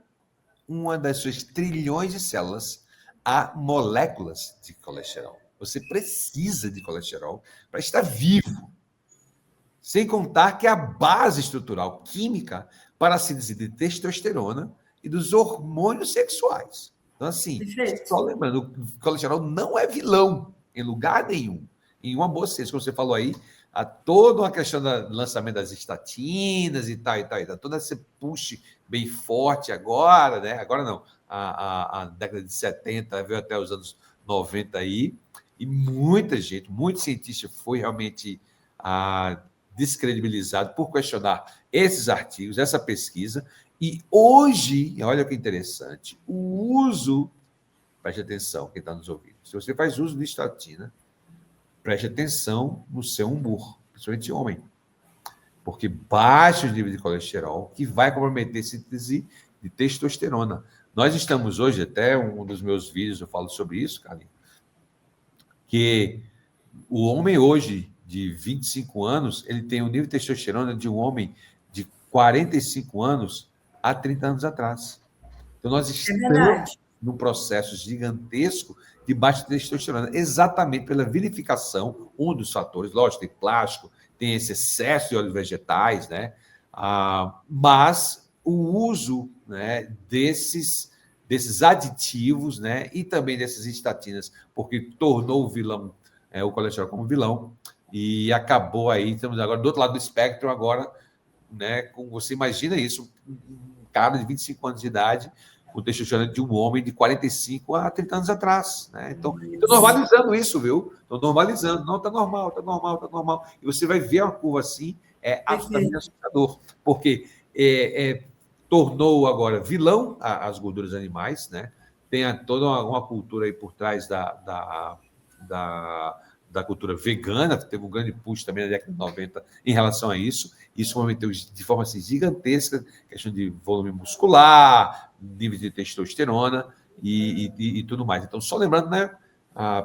uma das suas trilhões de células, há moléculas de colesterol. Você precisa de colesterol para estar vivo. Sem contar que a base estrutural química para a síntese de testosterona e dos hormônios sexuais. Então, assim, Perfeito. só lembrando, o colesterol não é vilão em lugar nenhum. Em uma boa ciência, como você falou aí, há toda uma questão do lançamento das estatinas e tal, toda esse push bem forte agora, né? Agora não, a década de 70 veio até os anos 90 aí, e muita gente, muito cientista foi realmente descredibilizado por questionar esses artigos, essa pesquisa, e hoje, olha que interessante, o uso, preste atenção, quem está nos ouvindo, se você faz uso de estatina, preste atenção no seu humor, principalmente homem, porque baixos níveis de colesterol, que vai comprometer a síntese de testosterona. Nós estamos hoje, até um dos meus vídeos eu falo sobre isso, Carlinhos, que o homem hoje, de 25 anos, ele tem o nível de testosterona de um homem de 45 anos há 30 anos atrás. Então, nós estamos num processo gigantesco de baixa testosterona, exatamente pela vilificação, um dos fatores, lógico, tem plástico, tem esse excesso de óleos vegetais, né? Mas o uso, né, desses aditivos, né, e também dessas estatinas, porque tornou o vilão, o colesterol como vilão, e acabou aí, estamos agora do outro lado do espectro, agora, né, com, você imagina isso, um cara de 25 anos de idade, com testosterona de um homem de 45 a 30 anos atrás. Né? Então, estou normalizando isso, viu? Estou normalizando. Não, está normal, está normal, está normal. E você vai ver uma curva assim, absolutamente assustador, porque tornou agora vilão as gorduras animais, né? Tem toda uma cultura aí por trás da cultura vegana, teve um grande push também na década de 90 em relação a isso. Isso aumentou de forma assim, gigantesca, questão de volume muscular, nível de testosterona e tudo mais. Então, só lembrando, né,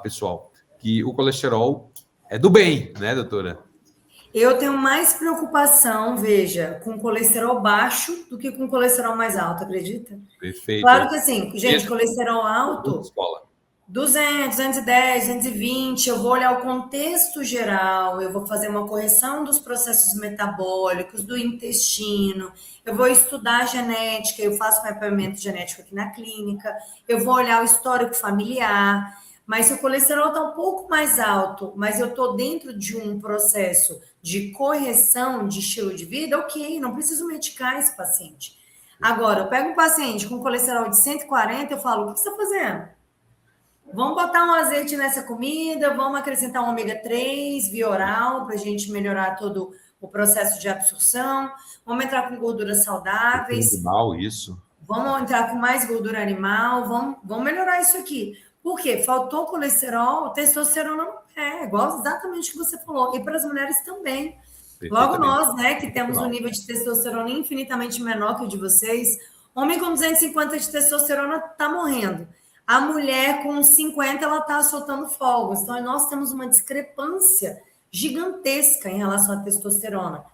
pessoal, que o colesterol é do bem, né, doutora? Eu tenho mais preocupação, veja, com colesterol baixo do que com colesterol mais alto, acredita? Perfeito. Claro que assim, gente, colesterol alto, escola. 200, 210, 220, eu vou olhar o contexto geral, eu vou fazer uma correção dos processos metabólicos, do intestino, eu vou estudar a genética, eu faço mapeamento genético aqui na clínica, eu vou olhar o histórico familiar, mas se o colesterol está um pouco mais alto, mas eu estou dentro de um processo de correção de estilo de vida, ok, não preciso medicar esse paciente. Agora, eu pego um paciente com colesterol de 140, eu falo, o que você está fazendo? Vamos botar um azeite nessa comida, vamos acrescentar um ômega 3 via oral para a gente melhorar todo o processo de absorção. Vamos entrar com gorduras saudáveis. Animal, isso. Vamos entrar com mais gordura animal, vamos melhorar isso aqui. Por quê? Faltou colesterol, testosterona não igual exatamente o que você falou. E para as mulheres também. Logo nós, né, que temos um nível de testosterona infinitamente menor que o de vocês, homem com 250 de testosterona está morrendo. A mulher com 50, ela está soltando fogos. Então, nós temos uma discrepância gigantesca em relação à testosterona.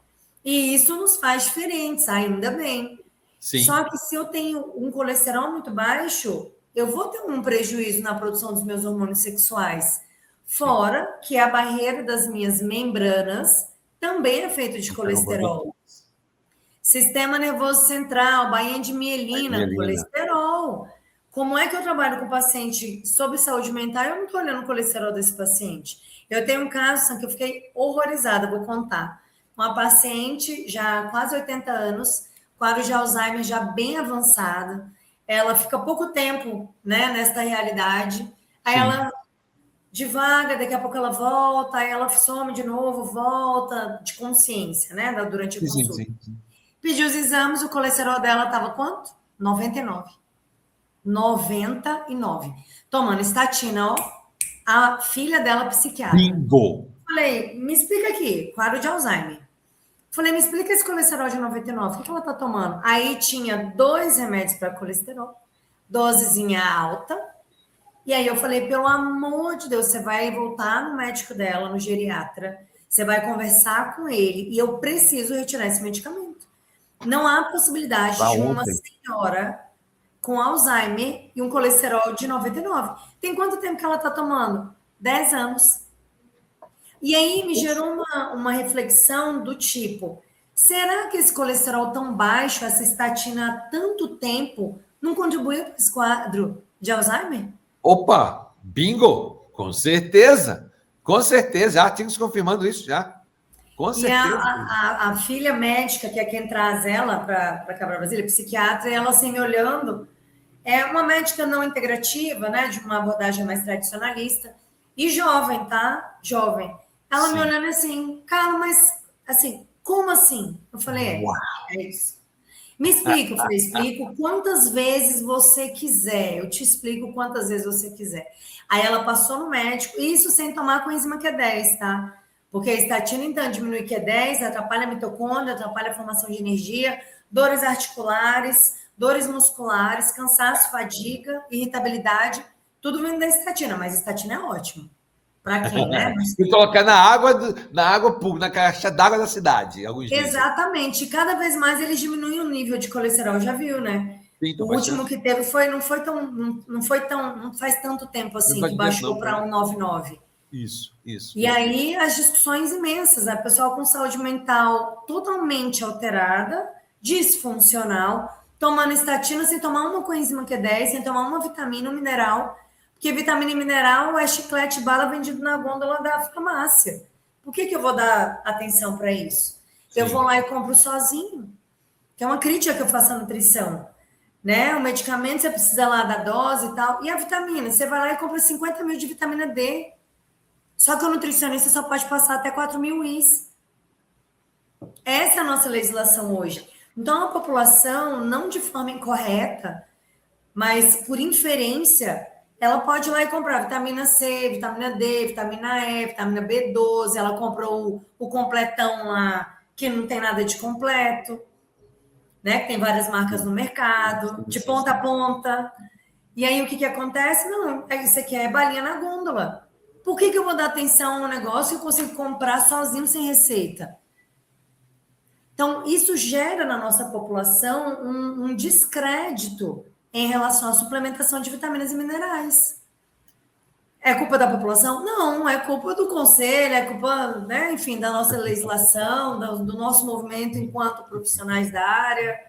E isso nos faz diferentes, ainda bem. Sim. Só que se eu tenho um colesterol muito baixo, eu vou ter um prejuízo na produção dos meus hormônios sexuais. Fora que a barreira das minhas membranas também é feita de colesterol. Sistema nervoso central, bainha de mielina, colesterol. Como é que eu trabalho com paciente sobre saúde mental? Eu não estou olhando o colesterol desse paciente. Eu tenho um caso que eu fiquei horrorizada, vou contar. Uma paciente já quase 80 anos, quadro de Alzheimer já bem avançado. Ela fica pouco tempo, né, nesta realidade. Aí ela devaga, daqui a pouco ela volta, aí ela some de novo, volta de consciência, né, durante a consulta. Sim. Pediu os exames, o colesterol dela estava quanto? 99. 99. Tomando estatina, ó. A filha dela, psiquiatra. Bingo! Falei, me explica aqui, quadro de Alzheimer. Falei, me explica esse colesterol de 99, o que ela tá tomando? Aí tinha 2 remédios para colesterol, dosezinha alta. E aí eu falei, pelo amor de Deus, você vai voltar no médico dela, no geriatra, você vai conversar com ele e eu preciso retirar esse medicamento. Não há possibilidade de uma senhora com Alzheimer e um colesterol de 99. Tem quanto tempo que ela está tomando? 10 anos. E aí me gerou uma reflexão do tipo, será que esse colesterol tão baixo, essa estatina há tanto tempo, não contribuiu para esse quadro de Alzheimer? Opa, bingo! Com certeza! Com certeza, já artigos confirmando isso já. Com E certeza. a filha médica, que é quem traz ela para cá para Brasília, psiquiatra, e ela assim me olhando, é uma médica não integrativa, né, de uma abordagem mais tradicionalista, e jovem, tá? Jovem. Ela me Sim. olhando assim, cara, mas assim, como assim? Eu falei, Uau! é isso. Me explica, eu falei, explico quantas vezes você quiser, eu te explico quantas vezes você quiser. Aí ela passou no médico, isso sem tomar coenzima Q10, tá? Porque a estatina, então, diminui Q10, atrapalha a mitocôndria, atrapalha a formação de energia, dores articulares, dores musculares, cansaço, fadiga, irritabilidade, tudo vindo da estatina, mas a estatina é ótimo. Para quem, né? E colocar na água, na água pública, na caixa d'água da cidade, alguns dizem. Exatamente. Cada vez mais eles diminuem o nível de colesterol, já viu, né? Então, O último que teve não faz tanto tempo não assim faz que tempo, baixou não. para 199. Isso, isso, E isso. aí as discussões imensas, a pessoa com saúde mental totalmente alterada, disfuncional, tomando estatina sem tomar uma coenzima Q10, sem tomar uma vitamina, um mineral, porque vitamina e mineral é chiclete bala vendido na gôndola da farmácia. Por que eu vou dar atenção para isso? Eu vou Sim. lá e compro sozinho, que é uma crítica que eu faço à nutrição. Né? O medicamento você precisa lá da dose e tal. E a vitamina? Você vai lá e compra 50 mil de vitamina D. Só que o nutricionista só pode passar até 4 mil IS. Essa é a nossa legislação hoje. Então, a população, não de forma incorreta, mas por inferência, ela pode ir lá e comprar vitamina C, vitamina D, vitamina E, vitamina B12. Ela comprou o completão lá, que não tem nada de completo, né? Que tem várias marcas no mercado, Sim, de sim, ponta a sim. ponta. E aí, o que acontece? Não, isso aqui é balinha na gôndola. Por que eu vou dar atenção a um negócio que eu consigo comprar sozinho sem receita? Então, isso gera na nossa população um descrédito em relação à suplementação de vitaminas e minerais. É culpa da população? Não, é culpa do conselho, é culpa, né, enfim, da nossa legislação, do nosso movimento enquanto profissionais da área,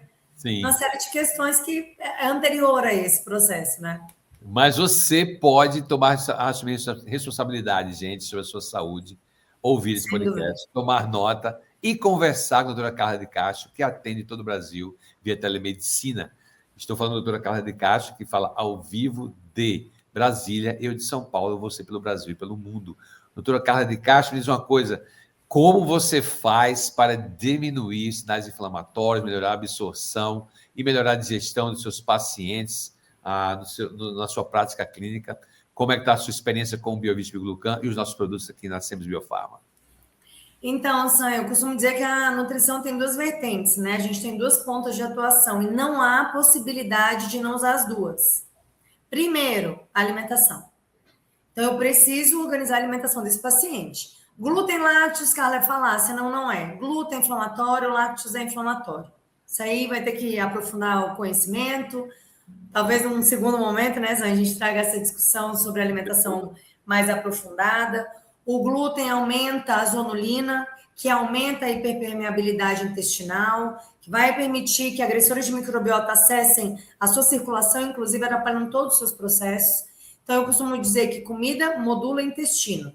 uma Sim. série de questões que é anterior a esse processo, né? Mas você pode assumir essa responsabilidade, gente, sobre a sua saúde, ouvir esse Sem dúvida. podcast, tomar nota e conversar com a doutora Carla de Castro, que atende todo o Brasil via telemedicina. Estou falando da doutora Carla de Castro, que fala ao vivo de Brasília, eu de São Paulo, você pelo Brasil e pelo mundo. Doutora Carla de Castro me diz uma coisa: como você faz para diminuir sinais inflamatórios, melhorar a absorção e melhorar a digestão dos seus pacientes? Na sua prática clínica, como é que está a sua experiência com o Biovítico Glucan e os nossos produtos aqui na Semos Biofarma? Então, Sam, eu costumo dizer que a nutrição tem duas vertentes, né? A gente tem duas pontas de atuação e não há possibilidade de não usar as duas. Primeiro, alimentação. Então, eu preciso organizar a alimentação desse paciente. Glúten, lácteos, Carla, é falácia, não é. Glúten é inflamatório, lácteos é inflamatório. Isso aí vai ter que aprofundar o conhecimento. Talvez num segundo momento, né, a gente traga essa discussão sobre alimentação mais aprofundada. O glúten aumenta a zonulina, que aumenta a hiperpermeabilidade intestinal, que vai permitir que agressores de microbiota acessem a sua circulação, inclusive atrapalhando todos os seus processos. Então, eu costumo dizer que comida modula o intestino.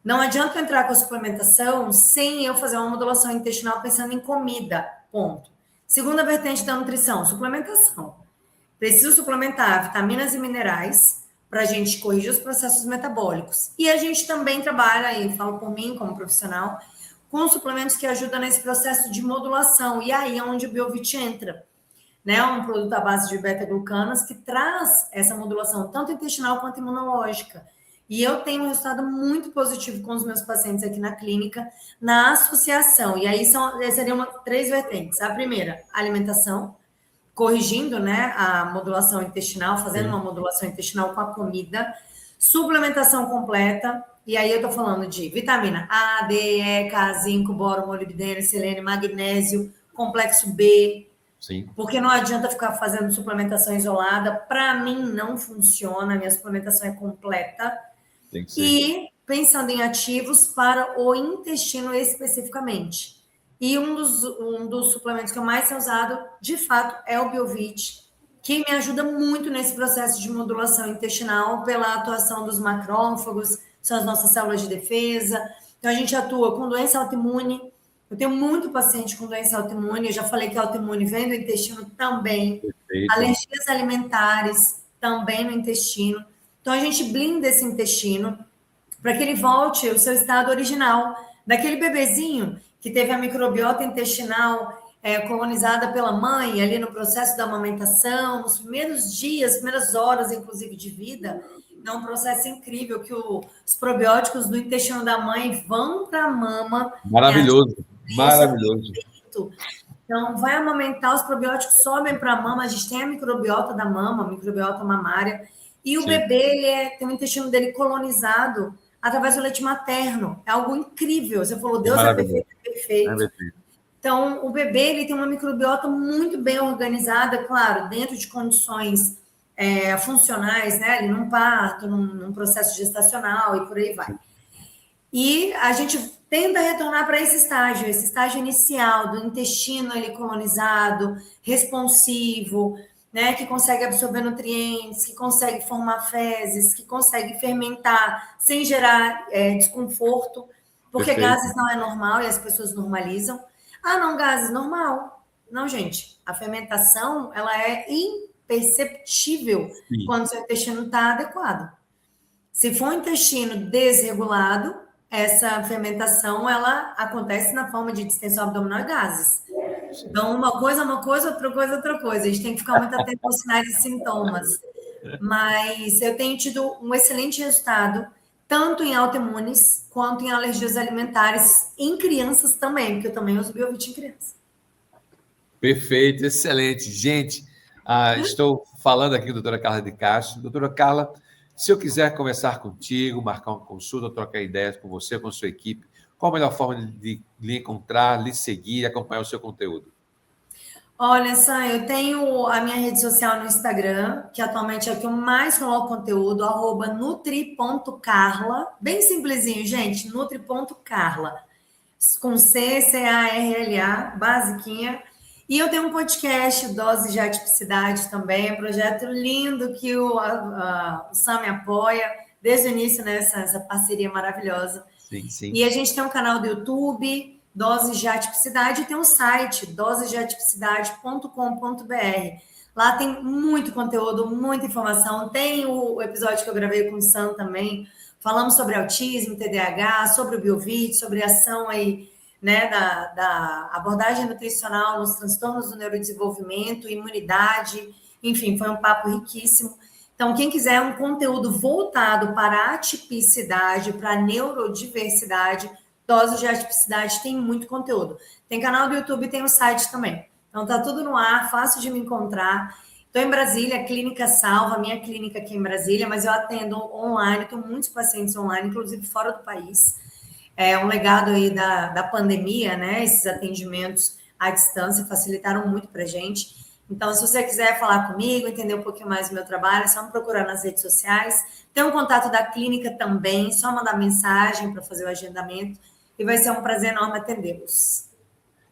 Não adianta eu entrar com a suplementação sem eu fazer uma modulação intestinal pensando em comida, ponto. Segunda vertente da nutrição, suplementação. Preciso suplementar vitaminas e minerais para a gente corrigir os processos metabólicos. E a gente também trabalha, e falo por mim como profissional, com suplementos que ajudam nesse processo de modulação. E aí é onde o Biovit entra. Né? Um produto à base de beta-glucanas que traz essa modulação tanto intestinal quanto imunológica. E eu tenho um resultado muito positivo com os meus pacientes aqui na clínica, na associação. E aí seriam três vertentes. A primeira, alimentação, corrigindo, né, a modulação intestinal, fazendo uma modulação intestinal com a comida, suplementação completa, e aí eu estou falando de vitamina A, D, E, K, zinco, boro, molibdênio, selênio, magnésio, complexo B, Sim. porque não adianta ficar fazendo suplementação isolada, para mim não funciona, a minha suplementação é completa, Tem que ser. e pensando em ativos para o intestino especificamente. E um dos suplementos que eu mais tenho usado, de fato, é o Biovit, que me ajuda muito nesse processo de modulação intestinal pela atuação dos macrófagos, são as nossas células de defesa. Então, a gente atua com doença autoimune. Eu tenho muito paciente com doença autoimune, eu já falei que autoimune vem do intestino também. Perfeito. Alergias alimentares também no intestino. Então, a gente blinda esse intestino para que ele volte ao seu estado original, daquele bebezinho que teve a microbiota intestinal colonizada pela mãe, ali no processo da amamentação, nos primeiros dias, primeiras horas, inclusive, de vida. É um processo incrível que os probióticos do intestino da mãe vão para a mama. Maravilhoso, maravilhoso. Então, vai amamentar, os probióticos sobem para a mama, a gente tem a microbiota da mama, a microbiota mamária, e o bebê tem o intestino dele colonizado através do leite materno. É algo incrível. Você falou, Deus é perfeito, é perfeito. Então, o bebê ele tem uma microbiota muito bem organizada, claro, dentro de condições funcionais, né? Ele num parto, num processo gestacional e por aí vai. E a gente tenta retornar para esse estágio inicial do intestino ali colonizado, responsivo, né? Que consegue absorver nutrientes, que consegue formar fezes, que consegue fermentar sem gerar desconforto, porque gases não é normal e as pessoas normalizam. Ah, não, gases, normal. Não, gente, a fermentação, ela é imperceptível quando o seu intestino está adequado. Se for um intestino desregulado, essa fermentação, ela acontece na forma de distensão abdominal e gases. Então, uma coisa, outra coisa, outra coisa. A gente tem que ficar muito atento aos sinais e sintomas. Mas eu tenho tido um excelente resultado, tanto em autoimunes quanto em alergias alimentares em crianças também, porque eu também uso Biovit em criança. Perfeito, excelente. Gente, estou falando aqui com a doutora Carla de Castro. Doutora Carla, se eu quiser conversar contigo, marcar uma consulta, trocar ideias com você, com a sua equipe, qual a melhor forma de lhe encontrar, lhe seguir e acompanhar o seu conteúdo? Olha, Sam, eu tenho a minha rede social no Instagram, que atualmente é o que eu mais coloco conteúdo, @nutri.carla. Bem simplesinho, gente, nutri.carla. Com C-A-R-L-A, basiquinha. E eu tenho um podcast, Dose de Atipicidade também, um projeto lindo que o Sam me apoia desde o início, né, essa parceria maravilhosa. Sim, sim. E a gente tem um canal do YouTube, Doses de Atipicidade, e tem um site, dosesdeatipicidade.com.br. Lá tem muito conteúdo, muita informação. Tem o episódio que eu gravei com o Sam também. Falamos sobre autismo, TDAH, sobre o Biovit, sobre a ação aí, né, da abordagem nutricional nos transtornos do neurodesenvolvimento, imunidade. Enfim, foi um papo riquíssimo. Então, quem quiser um conteúdo voltado para a atipicidade, para a neurodiversidade, Doses de Atipicidade tem muito conteúdo. Tem canal do YouTube, tem o site também. Então, tá tudo no ar, fácil de me encontrar. Estou em Brasília, Clínica Salva, minha clínica aqui em Brasília, mas eu atendo online, tenho muitos pacientes online, inclusive fora do país. É um legado aí da pandemia, né? Esses atendimentos à distância facilitaram muito para a gente. Então, se você quiser falar comigo, entender um pouquinho mais do meu trabalho, é só me procurar nas redes sociais. Tem um contato da clínica também, só mandar mensagem para fazer o agendamento e vai ser um prazer enorme atendê-los.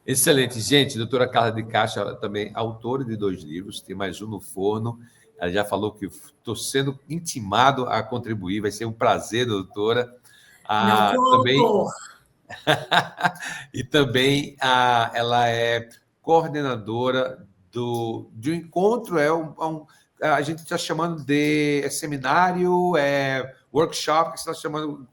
Excelente. Gente, doutora Carla de Castro, ela também autora de 2 livros, tem mais um no forno. Ela já falou que estou sendo intimado a contribuir, vai ser um prazer, doutora. Também... e também ela é coordenadora de um encontro, a gente está chamando de seminário, workshop, que você está chamando...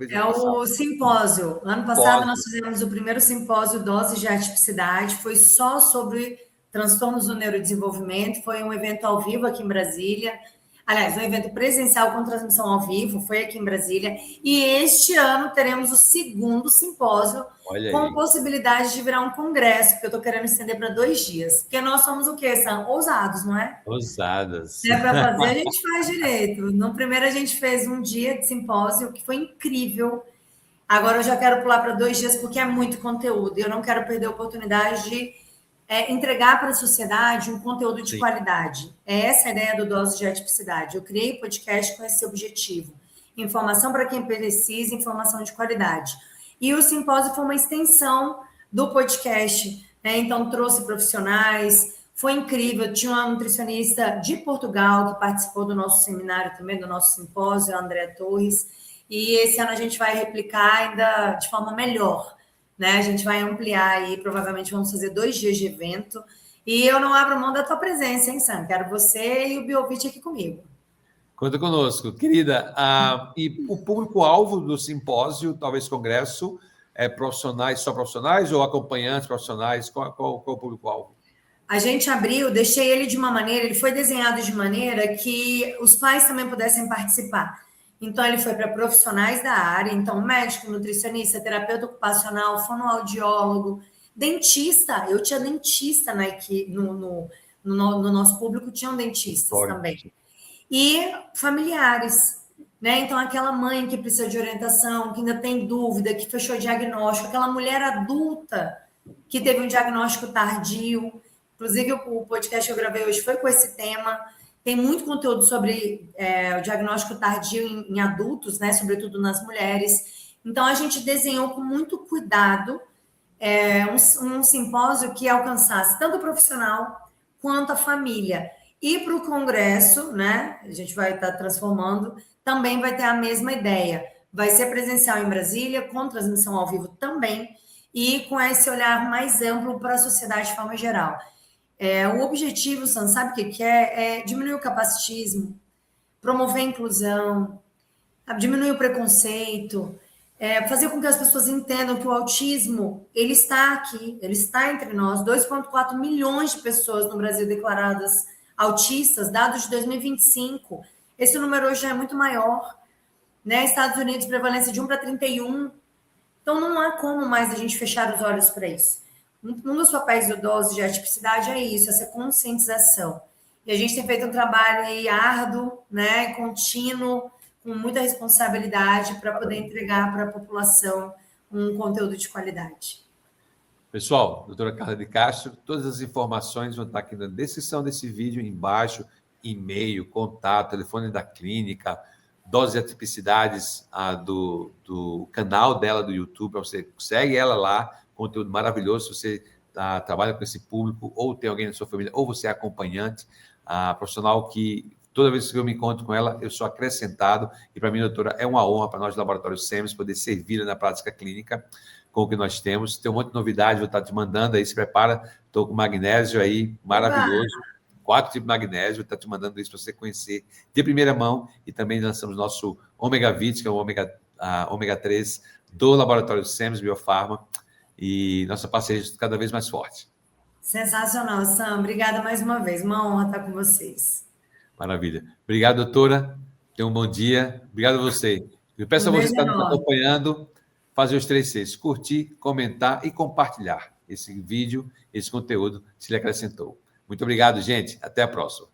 É o simpósio. Ano passado nós fizemos o primeiro simpósio Doses de Atipicidade, foi só sobre transtornos do neurodesenvolvimento, foi um evento ao vivo aqui em Brasília. Aliás, um evento presencial com transmissão ao vivo, foi aqui em Brasília. E este ano teremos o segundo simpósio, com possibilidade de virar um congresso, porque eu estou querendo estender para 2 dias. Porque nós somos o quê, Sam? Ousados, não é? Ousadas. É para fazer, a gente faz direito. No primeiro, a gente fez um dia de simpósio, que foi incrível. Agora eu já quero pular para 2 dias, porque é muito conteúdo. E eu não quero perder a oportunidade de entregar para a sociedade um conteúdo de qualidade. É essa a ideia do Dose de Atipicidade. Eu criei o podcast com esse objetivo. informação para quem precisa, informação de qualidade. E o simpósio foi uma extensão do podcast, né? Então, trouxe profissionais, foi incrível. Tinha uma nutricionista de Portugal que participou do nosso seminário também, do nosso simpósio, a Andréa Torres. E esse ano a gente vai replicar ainda de forma melhor, né? A gente vai ampliar aí, provavelmente vamos fazer 2 dias de evento. E eu não abro mão da tua presença, hein, Sam? Quero você e o Biovitch aqui comigo. Conta conosco, querida. E o público-alvo do simpósio, talvez congresso, é profissionais, só profissionais ou acompanhantes profissionais? Qual é o público-alvo? A gente abriu, deixei ele de uma maneira, ele foi desenhado de maneira que os pais também pudessem participar. Então, ele foi para profissionais da área, então, médico, nutricionista, terapeuta ocupacional, fonoaudiólogo, dentista. Eu tinha dentista na equipe, no nosso público, tinham dentistas também. E familiares, né? Então, aquela mãe que precisa de orientação, que ainda tem dúvida, que fechou diagnóstico, aquela mulher adulta que teve um diagnóstico tardio. Inclusive, o podcast que eu gravei hoje foi com esse tema. Tem muito conteúdo sobre o diagnóstico tardio em adultos, né? Sobretudo nas mulheres. Então, a gente desenhou com muito cuidado um simpósio que alcançasse tanto o profissional quanto a família. E para o congresso, né? A gente vai estar transformando, também vai ter a mesma ideia. Vai ser presencial em Brasília, com transmissão ao vivo também, e com esse olhar mais amplo para a sociedade de forma geral. O objetivo, Sam, sabe o que é? É diminuir o capacitismo, promover a inclusão, diminuir o preconceito, fazer com que as pessoas entendam que o autismo, ele está aqui, ele está entre nós. 2,4 milhões de pessoas no Brasil declaradas autistas, dados de 2025. Esse número hoje é muito maior, né? Estados Unidos, prevalência de 1 para 31. Então, não há como mais a gente fechar os olhos para isso. Um dos papéis do dose de atipicidade é isso, essa conscientização. E a gente tem feito um trabalho aí árduo, né, contínuo, com muita responsabilidade para poder entregar para a população um conteúdo de qualidade. Pessoal, doutora Carla de Castro, todas as informações vão estar aqui na descrição desse vídeo, embaixo, e-mail, contato, telefone da clínica, doses de atipicidades do canal dela do YouTube, você segue ela lá, conteúdo maravilhoso, se você trabalha com esse público, ou tem alguém na sua família, ou você é acompanhante, profissional que toda vez que eu me encontro com ela, eu sou acrescentado, e para mim, doutora, é uma honra para nós do Laboratório SEMES poder servir na prática clínica com o que nós temos. Tem um monte de novidade, vou estar te mandando aí, se prepara, estou com magnésio aí, maravilhoso, 4 tipos de magnésio, vou estar te mandando isso para você conhecer de primeira mão, e também lançamos nosso Ômega 20, que é o ômega 3 do Laboratório SEMES Biofarma, e nossa parceria está cada vez mais forte. Sensacional, Sam. Obrigada mais uma vez. Uma honra estar com vocês. Maravilha. Obrigado, doutora. Tenha um bom dia. Obrigado a você. Eu peço a você que está nos acompanhando, fazer os 3 Cs: curtir, comentar e compartilhar esse vídeo, esse conteúdo, se lhe acrescentou. Muito obrigado, gente. Até a próxima.